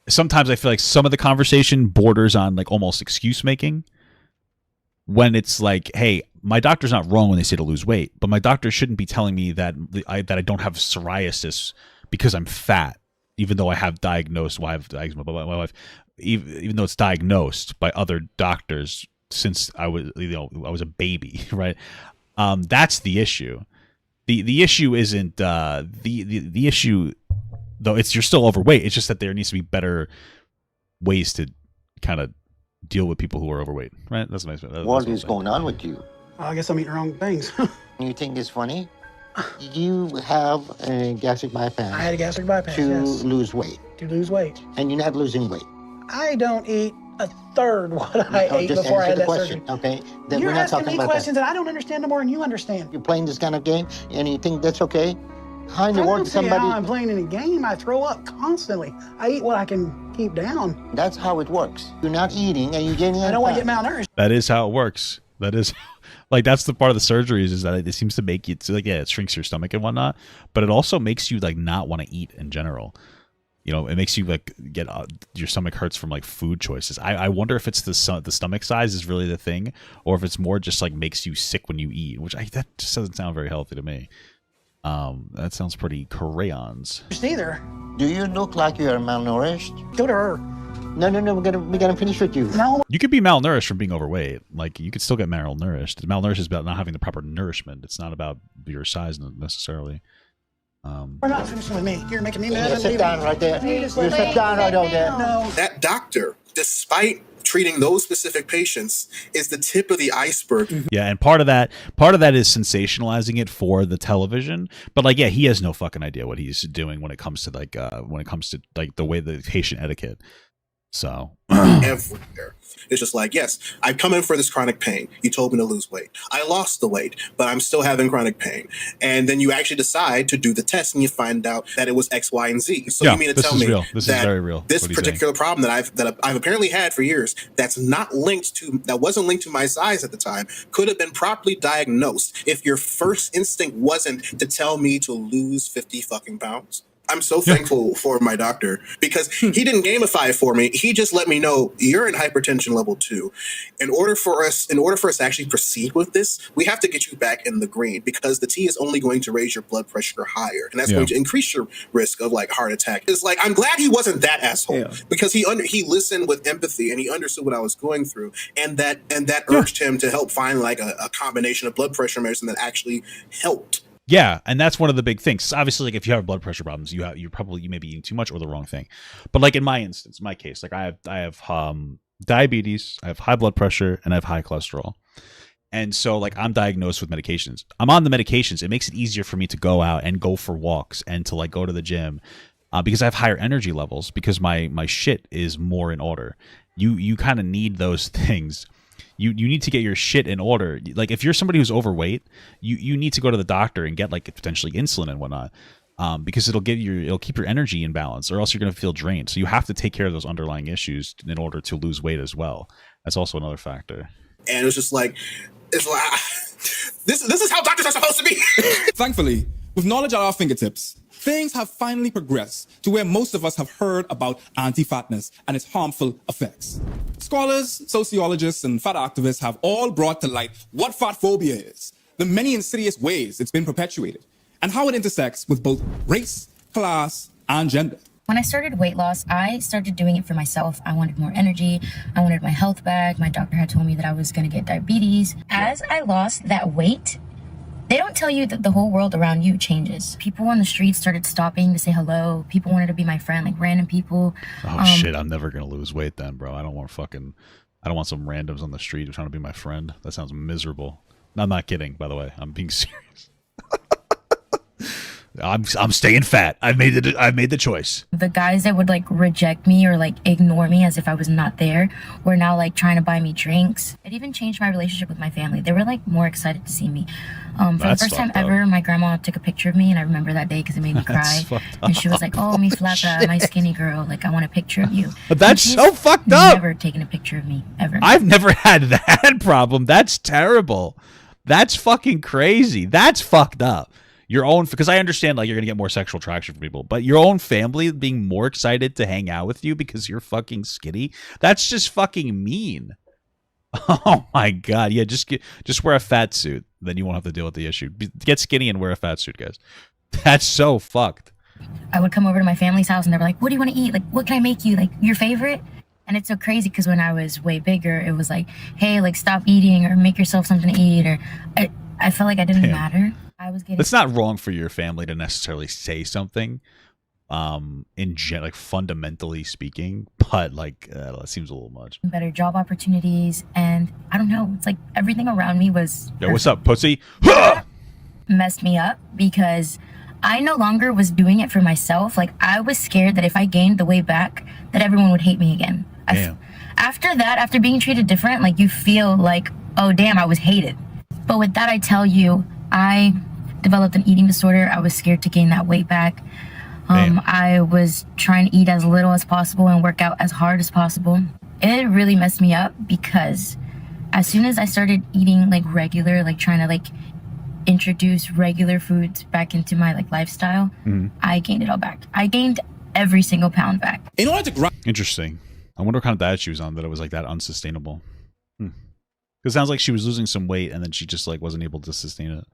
Sometimes I feel like some of the conversation borders on like almost excuse making, when it's like, hey, my doctor's not wrong when they say to lose weight, but my doctor shouldn't be telling me that I don't have psoriasis because I'm fat, even though I have diagnosed. Well, I have diagnosed my wife, even though it's diagnosed by other doctors since I was a baby, right? That's the issue. The issue isn't the issue, though. You're still overweight. It's just that there needs to be better ways to kind of deal with people who are overweight, right? That's nice. What is going on with you? I guess I'm eating wrong things. You think it's funny? You have a gastric bypass. I had a gastric bypass, to yes. lose weight. To lose weight. And you're not losing weight. I don't eat a third what I ate before I had that question, surgery. Okay? Then You're we're not asking talking me about questions that I don't understand no more than you understand. You're playing this kind of game, and you think that's okay? How in the I world don't does see somebody... how I'm playing in a game. I throw up constantly. I eat what I can keep down. That's how it works. You're not eating, and you're getting... I don't want to get malnourished. That is how it works. That is... Like, that's the part of the surgeries is that it seems to make you, like, yeah, it shrinks your stomach and whatnot, but it also makes you, like, not want to eat in general. You know, it makes you, like, get your stomach hurts from, like, food choices. I wonder if it's the stomach size is really the thing, or if it's more just, like, makes you sick when you eat, that just doesn't sound very healthy to me. That sounds pretty crayons. Neither. Do you look like you are malnourished? Go to her. No, we're gonna finish with you. No. You could be malnourished from being overweight. Like, you could still get malnourished. Malnourished is about not having the proper nourishment. It's not about your size necessarily. We're not finishing with me. You're making me mad. You sit down right there. You sit down right over there. No. That doctor, despite treating those specific patients, is the tip of the iceberg. Yeah, and part of that is sensationalizing it for the television. But like, yeah, he has no fucking idea what he's doing when it comes to the way the patient etiquette. So everywhere. It's just like, yes, I've come in for this chronic pain. You told me to lose weight. I lost the weight, but I'm still having chronic pain. And then you actually decide to do the test and you find out that it was X, Y, and Z. So yeah, you mean to tell me real. This that is very real. This particular problem that I've apparently had for years that wasn't linked to my size at the time could have been properly diagnosed if your first instinct wasn't to tell me to lose 50 fucking pounds. I'm so thankful for my doctor because he didn't gamify for me. He just let me know you're in hypertension level 2. In order for us to actually proceed with this, we have to get you back in the green because the tea is only going to raise your blood pressure higher, and that's going to increase your risk of like heart attack. It's like, I'm glad he wasn't that asshole because he listened with empathy and he understood what I was going through, and that urged him to help find like a combination of blood pressure medicine that actually helped. Yeah, and that's one of the big things. Obviously, like if you have blood pressure problems, you may be eating too much or the wrong thing. But like in my case, like I have diabetes, I have high blood pressure, and I have high cholesterol. And so like I'm diagnosed with medications. I'm on the medications. It makes it easier for me to go out and go for walks and to like go to the gym because I have higher energy levels because my shit is more in order. You kind of need those things. You need to get your shit in order. Like if you're somebody who's overweight, you need to go to the doctor and get like potentially insulin and whatnot, because it'll keep your energy in balance, or else you're gonna feel drained. So you have to take care of those underlying issues in order to lose weight as well. That's also another factor. And it's just like, this is how doctors are supposed to be. Thankfully, with knowledge at our fingertips, things have finally progressed to where most of us have heard about anti-fatness and its harmful effects. Scholars, sociologists, and fat activists have all brought to light what fatphobia is, the many insidious ways it's been perpetuated, and how it intersects with both race, class, and gender. When I started weight loss, I started doing it for myself. I wanted more energy. I wanted my health back. My doctor had told me that I was going to get diabetes. As I lost that weight, they don't tell you that the whole world around you changes. People on the street started stopping to say hello. People wanted to be my friend, like random people. Oh shit, I'm never gonna lose weight then, bro. I don't want some randoms on the street trying to be my friend. That sounds miserable. No, I'm not kidding, by the way. I'm being serious. I'm staying fat. I've made the choice. The guys that would like reject me or like ignore me as if I was not there were now like trying to buy me drinks. It even changed my relationship with my family. They were like more excited to see me. For the first time ever, my grandma took a picture of me, and I remember that day because it made me cry. And she was like, "Oh, mi flaca, my skinny girl. Like, I want a picture of you." That's so fucked up. Never taken a picture of me ever. I've never had that problem. That's terrible. That's fucking crazy. That's fucked up. Your own, because I understand like you're gonna get more sexual attraction from people, but your own family being more excited to hang out with you because you're fucking skinny, that's just fucking mean. Oh my god, yeah, just wear a fat suit, then you won't have to deal with the issue. Get skinny and wear a fat suit, guys. That's so fucked. I would come over to my family's house and they were like, "What do you want to eat? Like, what can I make you? Like, your favorite?" And it's so crazy because when I was way bigger, it was like, "Hey, like, stop eating or make yourself something to eat," or I felt like I didn't matter. I was getting. It's not wrong for your family to necessarily say something, like fundamentally speaking, but like it seems a little much. Better job opportunities, and I don't know. It's like everything around me was. Yo, what's up, pussy? Messed me up because I no longer was doing it for myself. Like I was scared that if I gained the weight back, that everyone would hate me again. After that, after being treated different, like you feel like, oh damn, I was hated. But with that, I tell you, I developed an eating disorder. I was scared to gain that weight back. I was trying to eat as little as possible and work out as hard as possible. It really messed me up because as soon as I started eating like regular, like trying to like introduce regular foods back into my like lifestyle, I gained it all back. I gained every single pound back. In order to Interesting. I wonder what kind of diet she was on that it was like that unsustainable. Because it sounds like she was losing some weight and then she just like wasn't able to sustain it.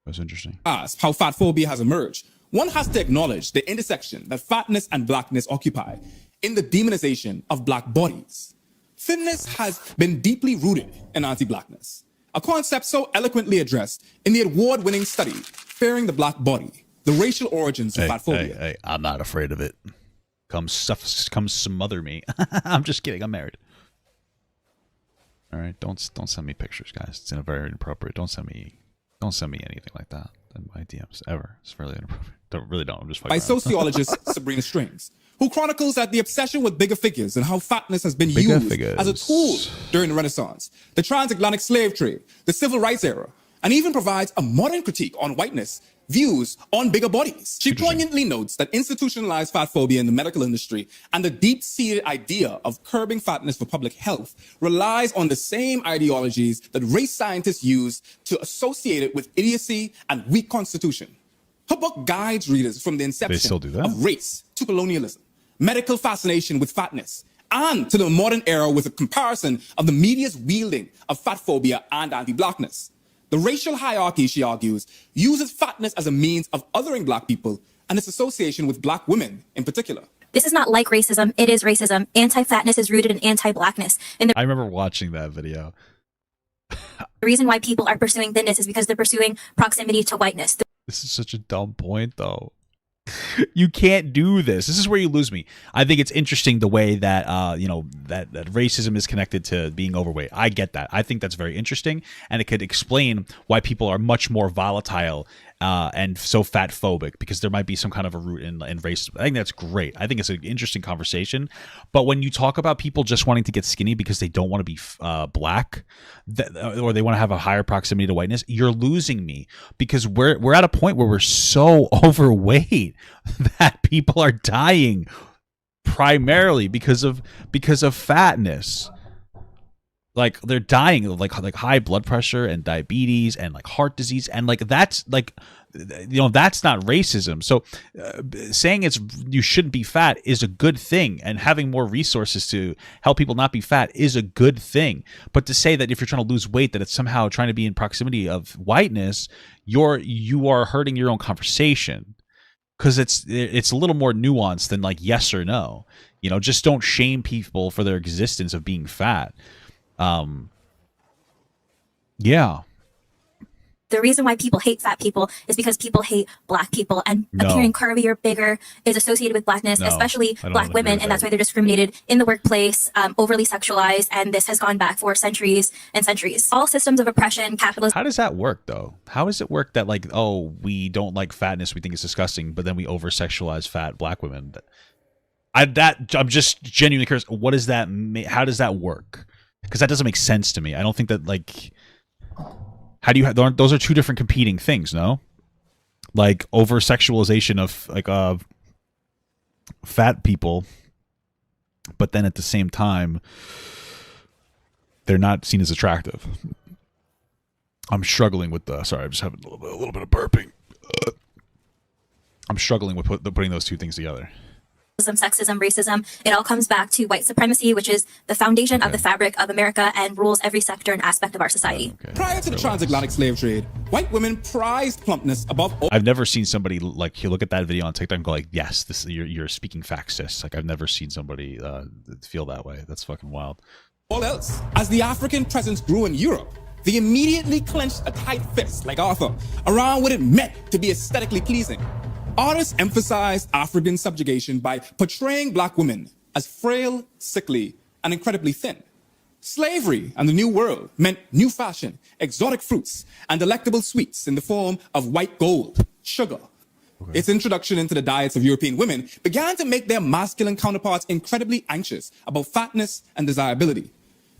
That's interesting. Grasp how fatphobia has emerged, one has to acknowledge the intersection that fatness and blackness occupy in the demonization of black bodies. Thinness has been deeply rooted in anti-blackness, a concept so eloquently addressed in the award-winning study, Fearing the Black Body, the racial origins of fatphobia. Hey, I'm not afraid of it. Come smother me. I'm just kidding. I'm married. All right, don't send me pictures, guys. It's very inappropriate. Don't send me anything like that in my DMs ever. It's really inappropriate. Don't. I'm just fucking By around. sociologist Sabrina Strings, who chronicles that the obsession with bigger figures and how fatness has been used as a tool during the Renaissance, the transatlantic slave trade, the civil rights era, and even provides a modern critique on whiteness views on bigger bodies. She poignantly notes that institutionalized fatphobia in the medical industry and the deep-seated idea of curbing fatness for public health relies on the same ideologies that race scientists use to associate it with idiocy and weak constitution. Her book guides readers from the inception of race to colonialism, medical fascination with fatness, and to the modern era with a comparison of the media's wielding of fatphobia and anti-blackness. The racial hierarchy, she argues, uses fatness as a means of othering black people and its association with black women in particular. This is not like racism, it is racism. Anti-fatness is rooted in anti-blackness. And I remember watching that video. the reason why people are pursuing thinness is because they're pursuing proximity to whiteness. This is such a dumb point, though. You can't do this. This is where you lose me. I think it's interesting the way that that racism is connected to being overweight. I get that. I think that's very interesting, and it could explain why people are much more volatile and so fat phobic, because there might be some kind of a root in racism. I think that's great. I think it's an interesting conversation. But when you talk about people just wanting to get skinny because they don't want to be black, or they want to have a higher proximity to whiteness, you're losing me, because we're at a point where we're so overweight that people are dying primarily because of fatness. Like they're dying of like high blood pressure and diabetes and like heart disease, and like that's like, that's not racism. So saying you shouldn't be fat is a good thing, and having more resources to help people not be fat is a good thing. But to say that if you're trying to lose weight that it's somehow trying to be in proximity of whiteness, you are hurting your own conversation, because it's a little more nuanced than like yes or no. Just don't shame people for their existence of being fat. Yeah. The reason why people hate fat people is because people hate black people, and appearing curvy or bigger is associated with blackness, especially black women, and that's why they're discriminated in the workplace, overly sexualized, and this has gone back for centuries and centuries. All systems of oppression, capitalism. How does that work, though? How does it work that, like, oh, we don't like fatness, we think it's disgusting, but then we over-sexualize fat black women? I'm just genuinely curious. What does that how does that work? Because that doesn't make sense to me. I don't think that, like... How do you? Those are two different competing things, no? Like over sexualization of like fat people, but then at the same time, they're not seen as attractive. I'm struggling with the. Sorry, I'm just having a little bit of burping. I'm struggling with putting those two things together. Sexism, racism, it all comes back to white supremacy, which is the foundation of the fabric of America and rules every sector and aspect of our society. Prior to the transatlantic slave trade, white women prized plumpness above all. I've never seen somebody like you look at that video on TikTok and go like, yes, this you're speaking facts, sis. Like I've never seen somebody feel that way. That's fucking wild. All else, as the African presence grew in Europe, they immediately clenched a tight fist, like Arthur, around what it meant to be aesthetically pleasing. Artists emphasized African subjugation by portraying black women as frail, sickly, and incredibly thin. Slavery and the New World meant new fashion, exotic fruits, and delectable sweets in the form of white gold, sugar. Its introduction into the diets of European women began to make their masculine counterparts incredibly anxious about fatness and desirability.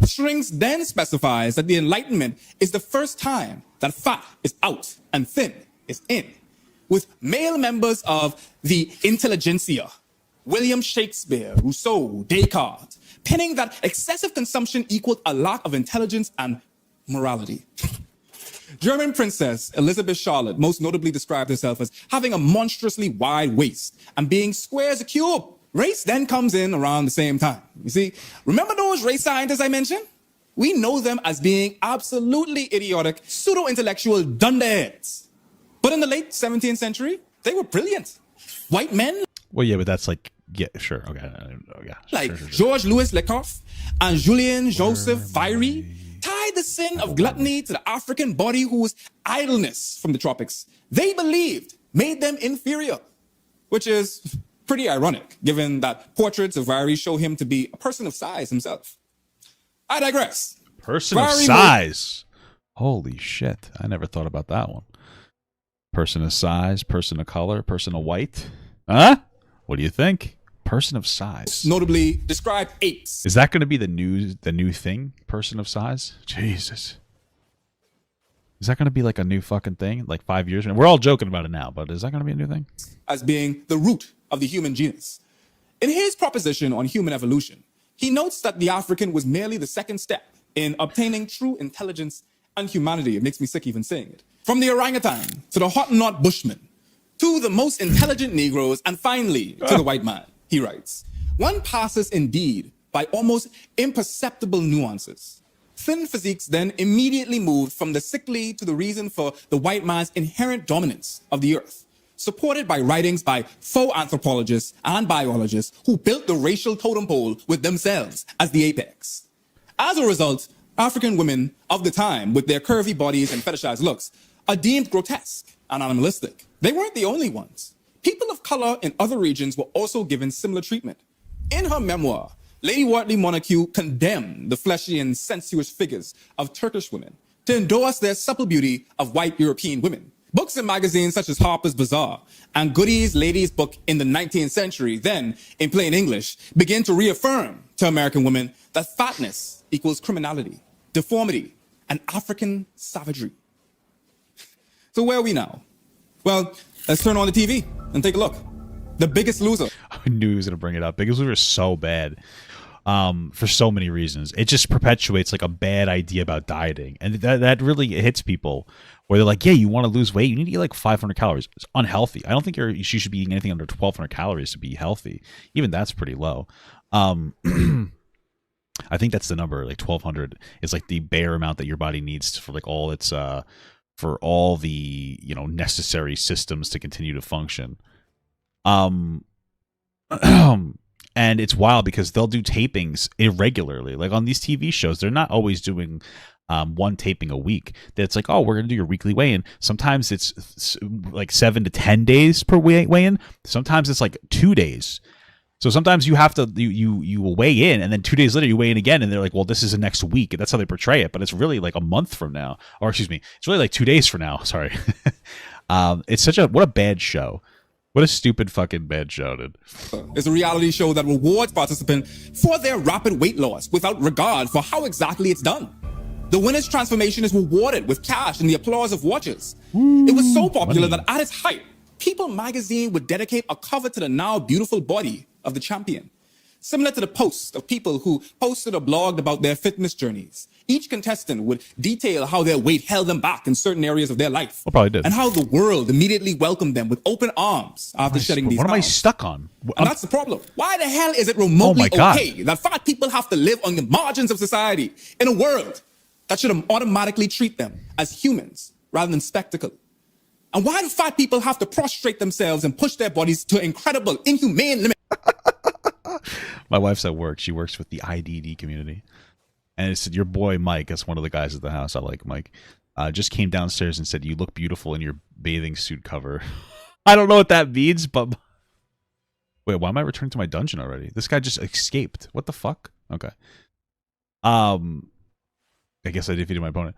Strings then specifies that the Enlightenment is the first time that fat is out and thin is in, with male members of the intelligentsia, William Shakespeare, Rousseau, Descartes, pinning that excessive consumption equaled a lack of intelligence and morality. German princess Elizabeth Charlotte most notably described herself as having a monstrously wide waist and being square as a cube. Race then comes in around the same time. You see, remember those race scientists I mentioned? We know them as being absolutely idiotic, pseudo-intellectual dunderheads. But in the late 17th century, they were brilliant. White men... Well, yeah, but that's like... Yeah, sure. Okay. Yeah, like Georges-Louis Lecoq and Julien Joseph Virey tied the sin of gluttony to the African body whose idleness from the tropics they believed made them inferior, which is pretty ironic, given that portraits of Virey show him to be a person of size himself. I digress. Person of size? Holy shit. I never thought about that one. Person of size, person of color, person of white. Huh? What do you think? Person of size. Notably described apes. Is that going to be the new thing? Person of size? Jesus. Is that going to be like a new fucking thing? Like 5 years? And we're all joking about it now, but is that going to be a new thing? As being the root of the human genus. In his proposition on human evolution, he notes that the African was merely the second step in obtaining true intelligence and humanity. It makes me sick even saying it. From the orangutan to the Hottentot Bushman, to the most intelligent Negroes, and finally to the white man, he writes, one passes indeed by almost imperceptible nuances. Thin physiques then immediately moved from the sickly to the reason for the white man's inherent dominance of the earth, supported by writings by faux anthropologists and biologists who built the racial totem pole with themselves as the apex. As a result, African women of the time, with their curvy bodies and fetishized looks, are deemed grotesque and animalistic. They weren't the only ones. People of color in other regions were also given similar treatment. In her memoir, Lady Wortley Montague condemned the fleshy and sensuous figures of Turkish women to endorse their supple beauty of white European women. Books and magazines such as Harper's Bazaar and Goody's Ladies' Book in the 19th century, then, in plain English, begin to reaffirm to American women that fatness equals criminality, deformity, and African savagery. So where are we now? Well, let's turn on the TV and take a look. The Biggest Loser. I knew he was going to bring it up. Biggest Loser is so bad for so many reasons. It just perpetuates like a bad idea about dieting. And that really hits people where they're like, yeah, you want to lose weight? You need to eat like 500 calories. It's unhealthy. I don't think you should be eating anything under 1,200 calories to be healthy. Even that's pretty low. I think that's the number. Like 1,200 is like the bare amount that your body needs for like all its... for all the, you know, necessary systems to continue to function. And it's wild because they'll do tapings irregularly. Like on these TV shows, they're not always doing one taping a week. It's like, oh, we're going to do your weekly weigh-in. Sometimes it's like 7 to 10 days per weigh-in. Sometimes it's like 2 days. So sometimes you have to, you will weigh in, and then 2 days later you weigh in again, and they're like, well, this is the next week. And that's how they portray it. But it's really like a month from now. Or excuse me, it's really like 2 days from now. Sorry. It's what a bad show. What a stupid fucking bad show, dude. It's a reality show that rewards participants for their rapid weight loss without regard for how exactly it's done. The winner's transformation is rewarded with cash and the applause of watchers. It was so popular that at its height, People magazine would dedicate a cover to the now beautiful body of the champion. Similar to the posts of people who posted or blogged about their fitness journeys. Each contestant would detail how their weight held them back in certain areas of their life. Well, probably did. And how the world immediately welcomed them with open arms after shedding these What am I pounds. stuck on? And that's the problem. Why the hell is it remotely okay that fat people have to live on the margins of society in a world that should automatically treat them as humans rather than spectacle? And why do fat people have to prostrate themselves and push their bodies to incredible, inhumane limits? My wife's at work. She works with the IDD community. And it said, your boy Mike, that's one of the guys at the house, I like Mike, just came downstairs and said, you look beautiful in your bathing suit cover. I don't know what that means, but... Wait, why am I returning to my dungeon already? This guy just escaped. What the fuck? Okay. I guess I defeated my opponent.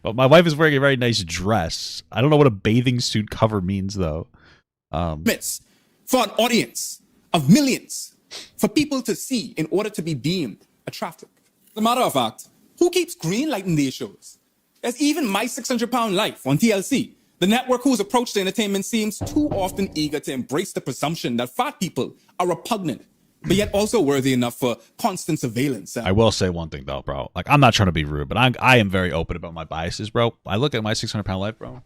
But my wife is wearing a very nice dress. I don't know what a bathing suit cover means, though. For an audience of millions, for people to see in order to be deemed attractive. As a matter of fact, who keeps greenlighting these shows? There's even My 600-Pound Life on TLC, the network whose approach to entertainment seems too often eager to embrace the presumption that fat people are repugnant, but yet also worthy enough for constant surveillance. I will say one thing, though, bro. Like, I'm not trying to be rude, but I am very open about my biases, bro. I look at My 600-Pound Life, bro.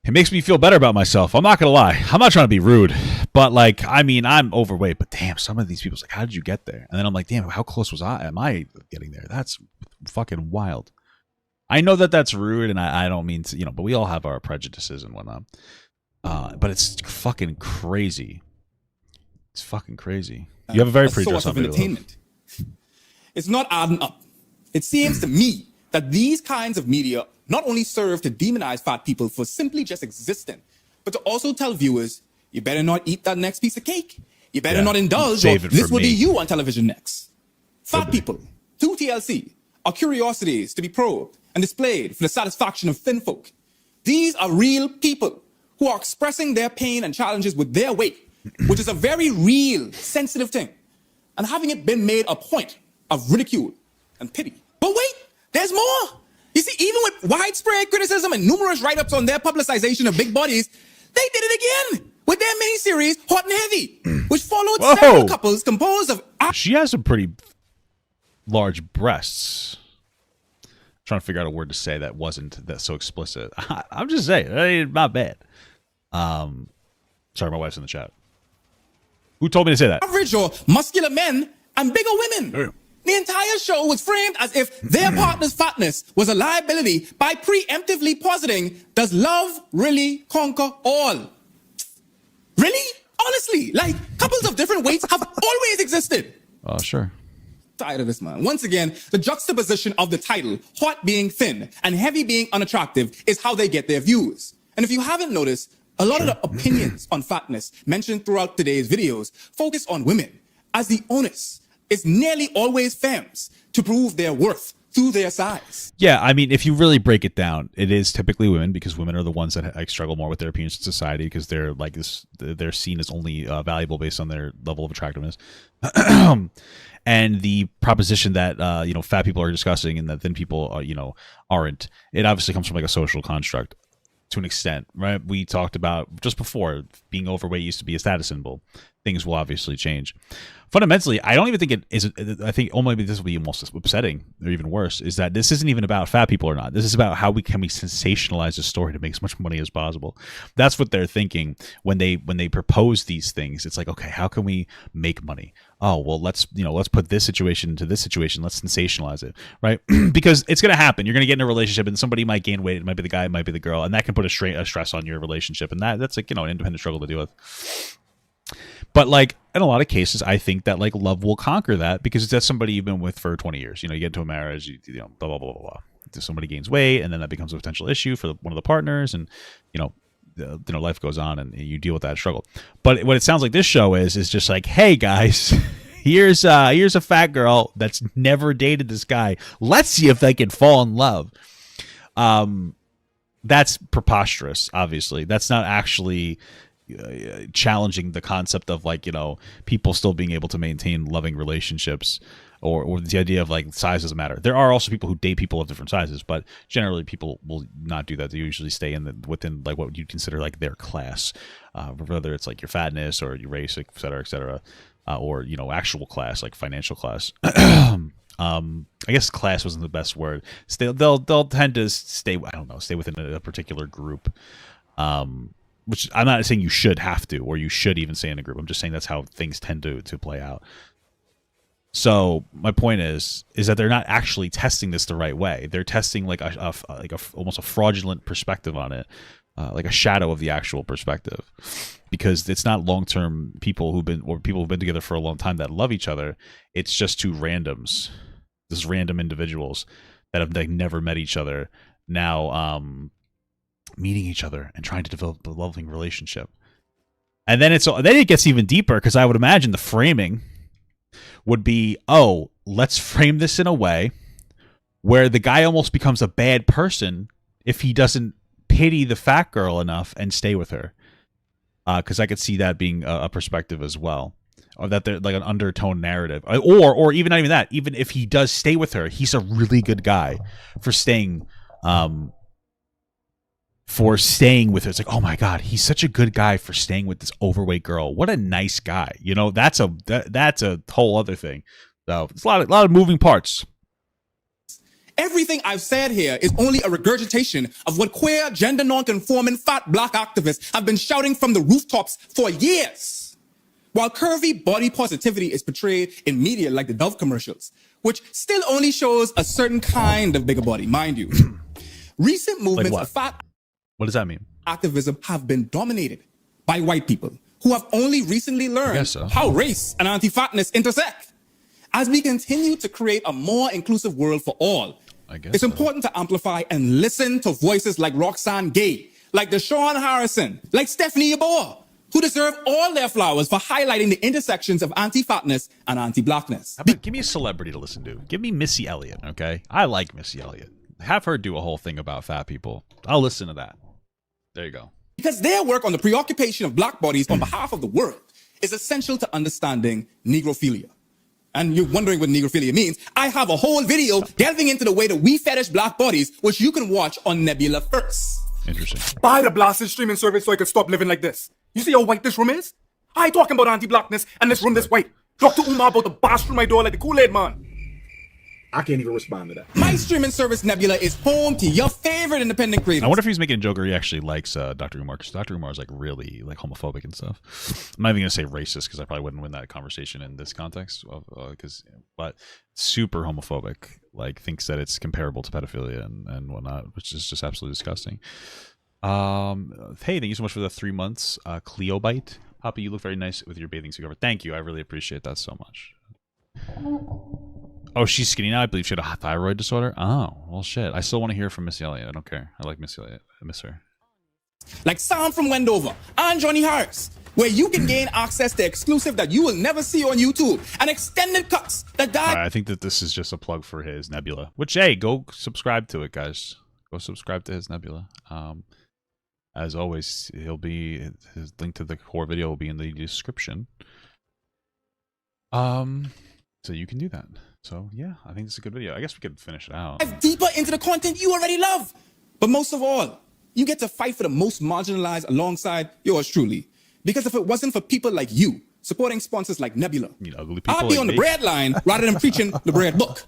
It makes me feel better about myself. I'm not going to lie. I'm not trying to be rude. But, like, I mean, I'm overweight. But, damn, some of these people's like, how did you get there? And then I'm like, damn, how close am I getting there? That's fucking wild. I know that that's rude, and I don't mean to, but we all have our prejudices and whatnot. But it's fucking crazy. It's fucking crazy. You have a very pretty dress on, entertainment. It's not adding up. It seems to me that these kinds of media not only serve to demonize fat people for simply just existing, but to also tell viewers, you better not eat that next piece of cake. You better not indulge, or this will be you on television next. Fat people, through TLC, are curiosities to be probed and displayed for the satisfaction of thin folk. These are real people who are expressing their pain and challenges with their weight, which is a very real, sensitive thing, and having it been made a point of ridicule and pity. But wait, there's more. You see, even with widespread criticism and numerous write-ups on their publicization of big bodies, they did it again with their miniseries Hot and Heavy, which followed several couples composed of... She has some pretty large breasts. I'm trying to figure out a word to say that wasn't so explicit. I'm just saying, not bad. Sorry, my wife's in the chat. Who told me to say that? Average or muscular men and bigger women. The entire show was framed as if their partner's fatness was a liability by preemptively positing, does love really conquer all? Really? Honestly, like, couples of different weights have always existed. Oh, sure. Tired of this, man. Once again, the juxtaposition of the title, hot being thin and heavy being unattractive, is how they get their views. And if you haven't noticed, a lot of the opinions on fatness mentioned throughout today's videos focus on women, as the onus is nearly always femmes to prove their worth through their size. Yeah, I mean, if you really break it down, it is typically women, because women are the ones that like struggle more with their appearance in society, because they're like this, they're seen as only valuable based on their level of attractiveness. And the proposition that fat people are disgusting and that thin people aren't, it obviously comes from like a social construct to an extent, right? We talked about just before, being overweight used to be a status symbol. Things will obviously change. Fundamentally, I don't even think it is. I think, maybe this will be almost upsetting or even worse, is that this isn't even about fat people or not. This is about how we sensationalize a story to make as much money as possible. That's what they're thinking when they propose these things. It's like, okay, how can we make money? Oh, well, let's put this situation into this situation. Let's sensationalize it, right? Because it's going to happen. You're going to get in a relationship and somebody might gain weight. It might be the guy, it might be the girl, and that can put a stress on your relationship. And that's like, an independent struggle to deal with. But like in a lot of cases, I think that like love will conquer that, because that's somebody you've been with for 20 years. You know, you get into a marriage, you know, blah blah blah blah blah. Somebody gains weight, and then that becomes a potential issue for one of the partners, and you know, life goes on, and you deal with that struggle. But what it sounds like this show is just like, hey guys, here's a fat girl that's never dated this guy. Let's see if they can fall in love. That's preposterous. Obviously, that's not actually challenging the concept of like, you know, people still being able to maintain loving relationships, or the idea of like size doesn't matter. There are also people who date people of different sizes, but generally people will not do that. They usually stay within like what you'd consider like their class, whether it's like your fatness or your race, et cetera, or you know, actual class like financial class. I guess class wasn't the best word. They'll tend to stay within a particular group. Which I'm not saying you should have to, or you should even stay in a group. I'm just saying that's how things tend to play out. So my point is that they're not actually testing this the right way. They're testing like almost a fraudulent perspective on it, like a shadow of the actual perspective, because it's not long-term people who've been together for a long time that love each other. It's just two randoms, just random individuals that have like never met each other now, meeting each other and trying to develop a loving relationship. And then it gets even deeper, because I would imagine the framing would be, oh, let's frame this in a way where the guy almost becomes a bad person if he doesn't pity the fat girl enough and stay with her. Because I could see that being a perspective as well, or that they're like an undertone narrative, or even not even that. Even if he does stay with her, he's a really good guy for staying. With her. It's like, oh my god, he's such a good guy for staying with this overweight girl. What a nice guy. You know, that's a whole other thing. So it's a lot of moving parts. Everything I've said here is only a regurgitation of what queer, gender non-conforming, fat black activists have been shouting from the rooftops for years. While curvy body positivity is portrayed in media like the Dove commercials, which still only shows a certain kind of bigger body, mind you. Recent movements of fat... What does that mean? Activism have been dominated by white people who have only recently learned how race and anti-fatness intersect. As we continue to create a more inclusive world for all, it's important to amplify and listen to voices like Roxanne Gay, like Deshaun Harrison, like Stephanie Yeboah, who deserve all their flowers for highlighting the intersections of anti-fatness and anti-blackness. Give me a celebrity to listen to. Give me Missy Elliott, okay? I like Missy Elliott. Have her do a whole thing about fat people. I'll listen to that. There you go. Because their work on the preoccupation of black bodies on behalf of the world is essential to understanding negrophilia. And you're wondering what negrophilia means. I have a whole video delving into the way that we fetish black bodies, which you can watch on Nebula first. Interesting. Buy the blasted streaming service so I can stop living like this. You see how white this room is? I ain't talking about anti-blackness and this room this white. Talk to Umar about the bash through my door like the Kool-Aid man. I can't even respond to that. My streaming service Nebula is home to your favorite independent creators. I wonder if he's making a joke or he actually likes Dr. Umar, because Dr. Umar is like really like homophobic and stuff. I'm not even gonna say racist, because I probably wouldn't win that conversation in this context, but super homophobic. Like thinks that it's comparable to pedophilia and whatnot, which is just absolutely disgusting. Hey, thank you so much for the 3 months, Cleobite. Poppy, you look very nice with your bathing suit cover. Thank you, I really appreciate that so much. Oh, she's skinny now. I believe she had a thyroid disorder. Oh, well, shit. I still want to hear from Missy Elliott. I don't care. I like Missy Elliott. I miss her. Like Sam from Wendover and Johnny Harris, where you can gain access to exclusive that you will never see on YouTube and extended cuts that I think that this is just a plug for his Nebula. Which, hey, go subscribe to it, guys. Go subscribe to his Nebula. As always, his link to the core video will be in the description. So you can do that. So yeah, I think it's a good video. I guess we could finish it out. Dive deeper into the content you already love. But most of all, you get to fight for the most marginalized alongside yours truly. Because if it wasn't for people like you, supporting sponsors like Nebula, I'd be on the bread line rather than preaching the bread book.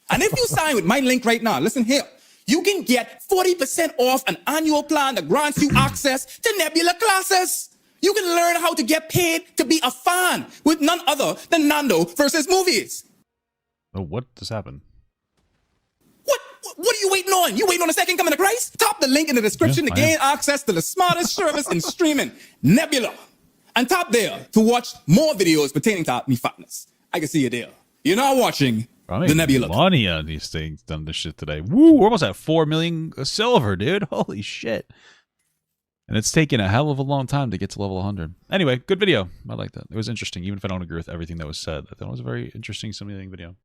And if you sign with my link right now, listen here, you can get 40% off an annual plan that grants you access to Nebula classes. You can learn how to get paid to be a fan with none other than Nando versus movies. Oh, what just happened? What are you waiting on? You waiting on the second coming of Christ? Tap the link in the description to gain access to the smartest service in streaming, Nebula. And tap there to watch more videos pertaining to me fatness. I can see you there. You're now watching the Nebula. Money on these things done this shit today. Woo, we're almost at 4 million silver, dude. Holy shit. And it's taken a hell of a long time to get to level 100. Anyway, good video. I like that. It was interesting, even if I don't agree with everything that was said. I thought it was a very interesting, stimulating video.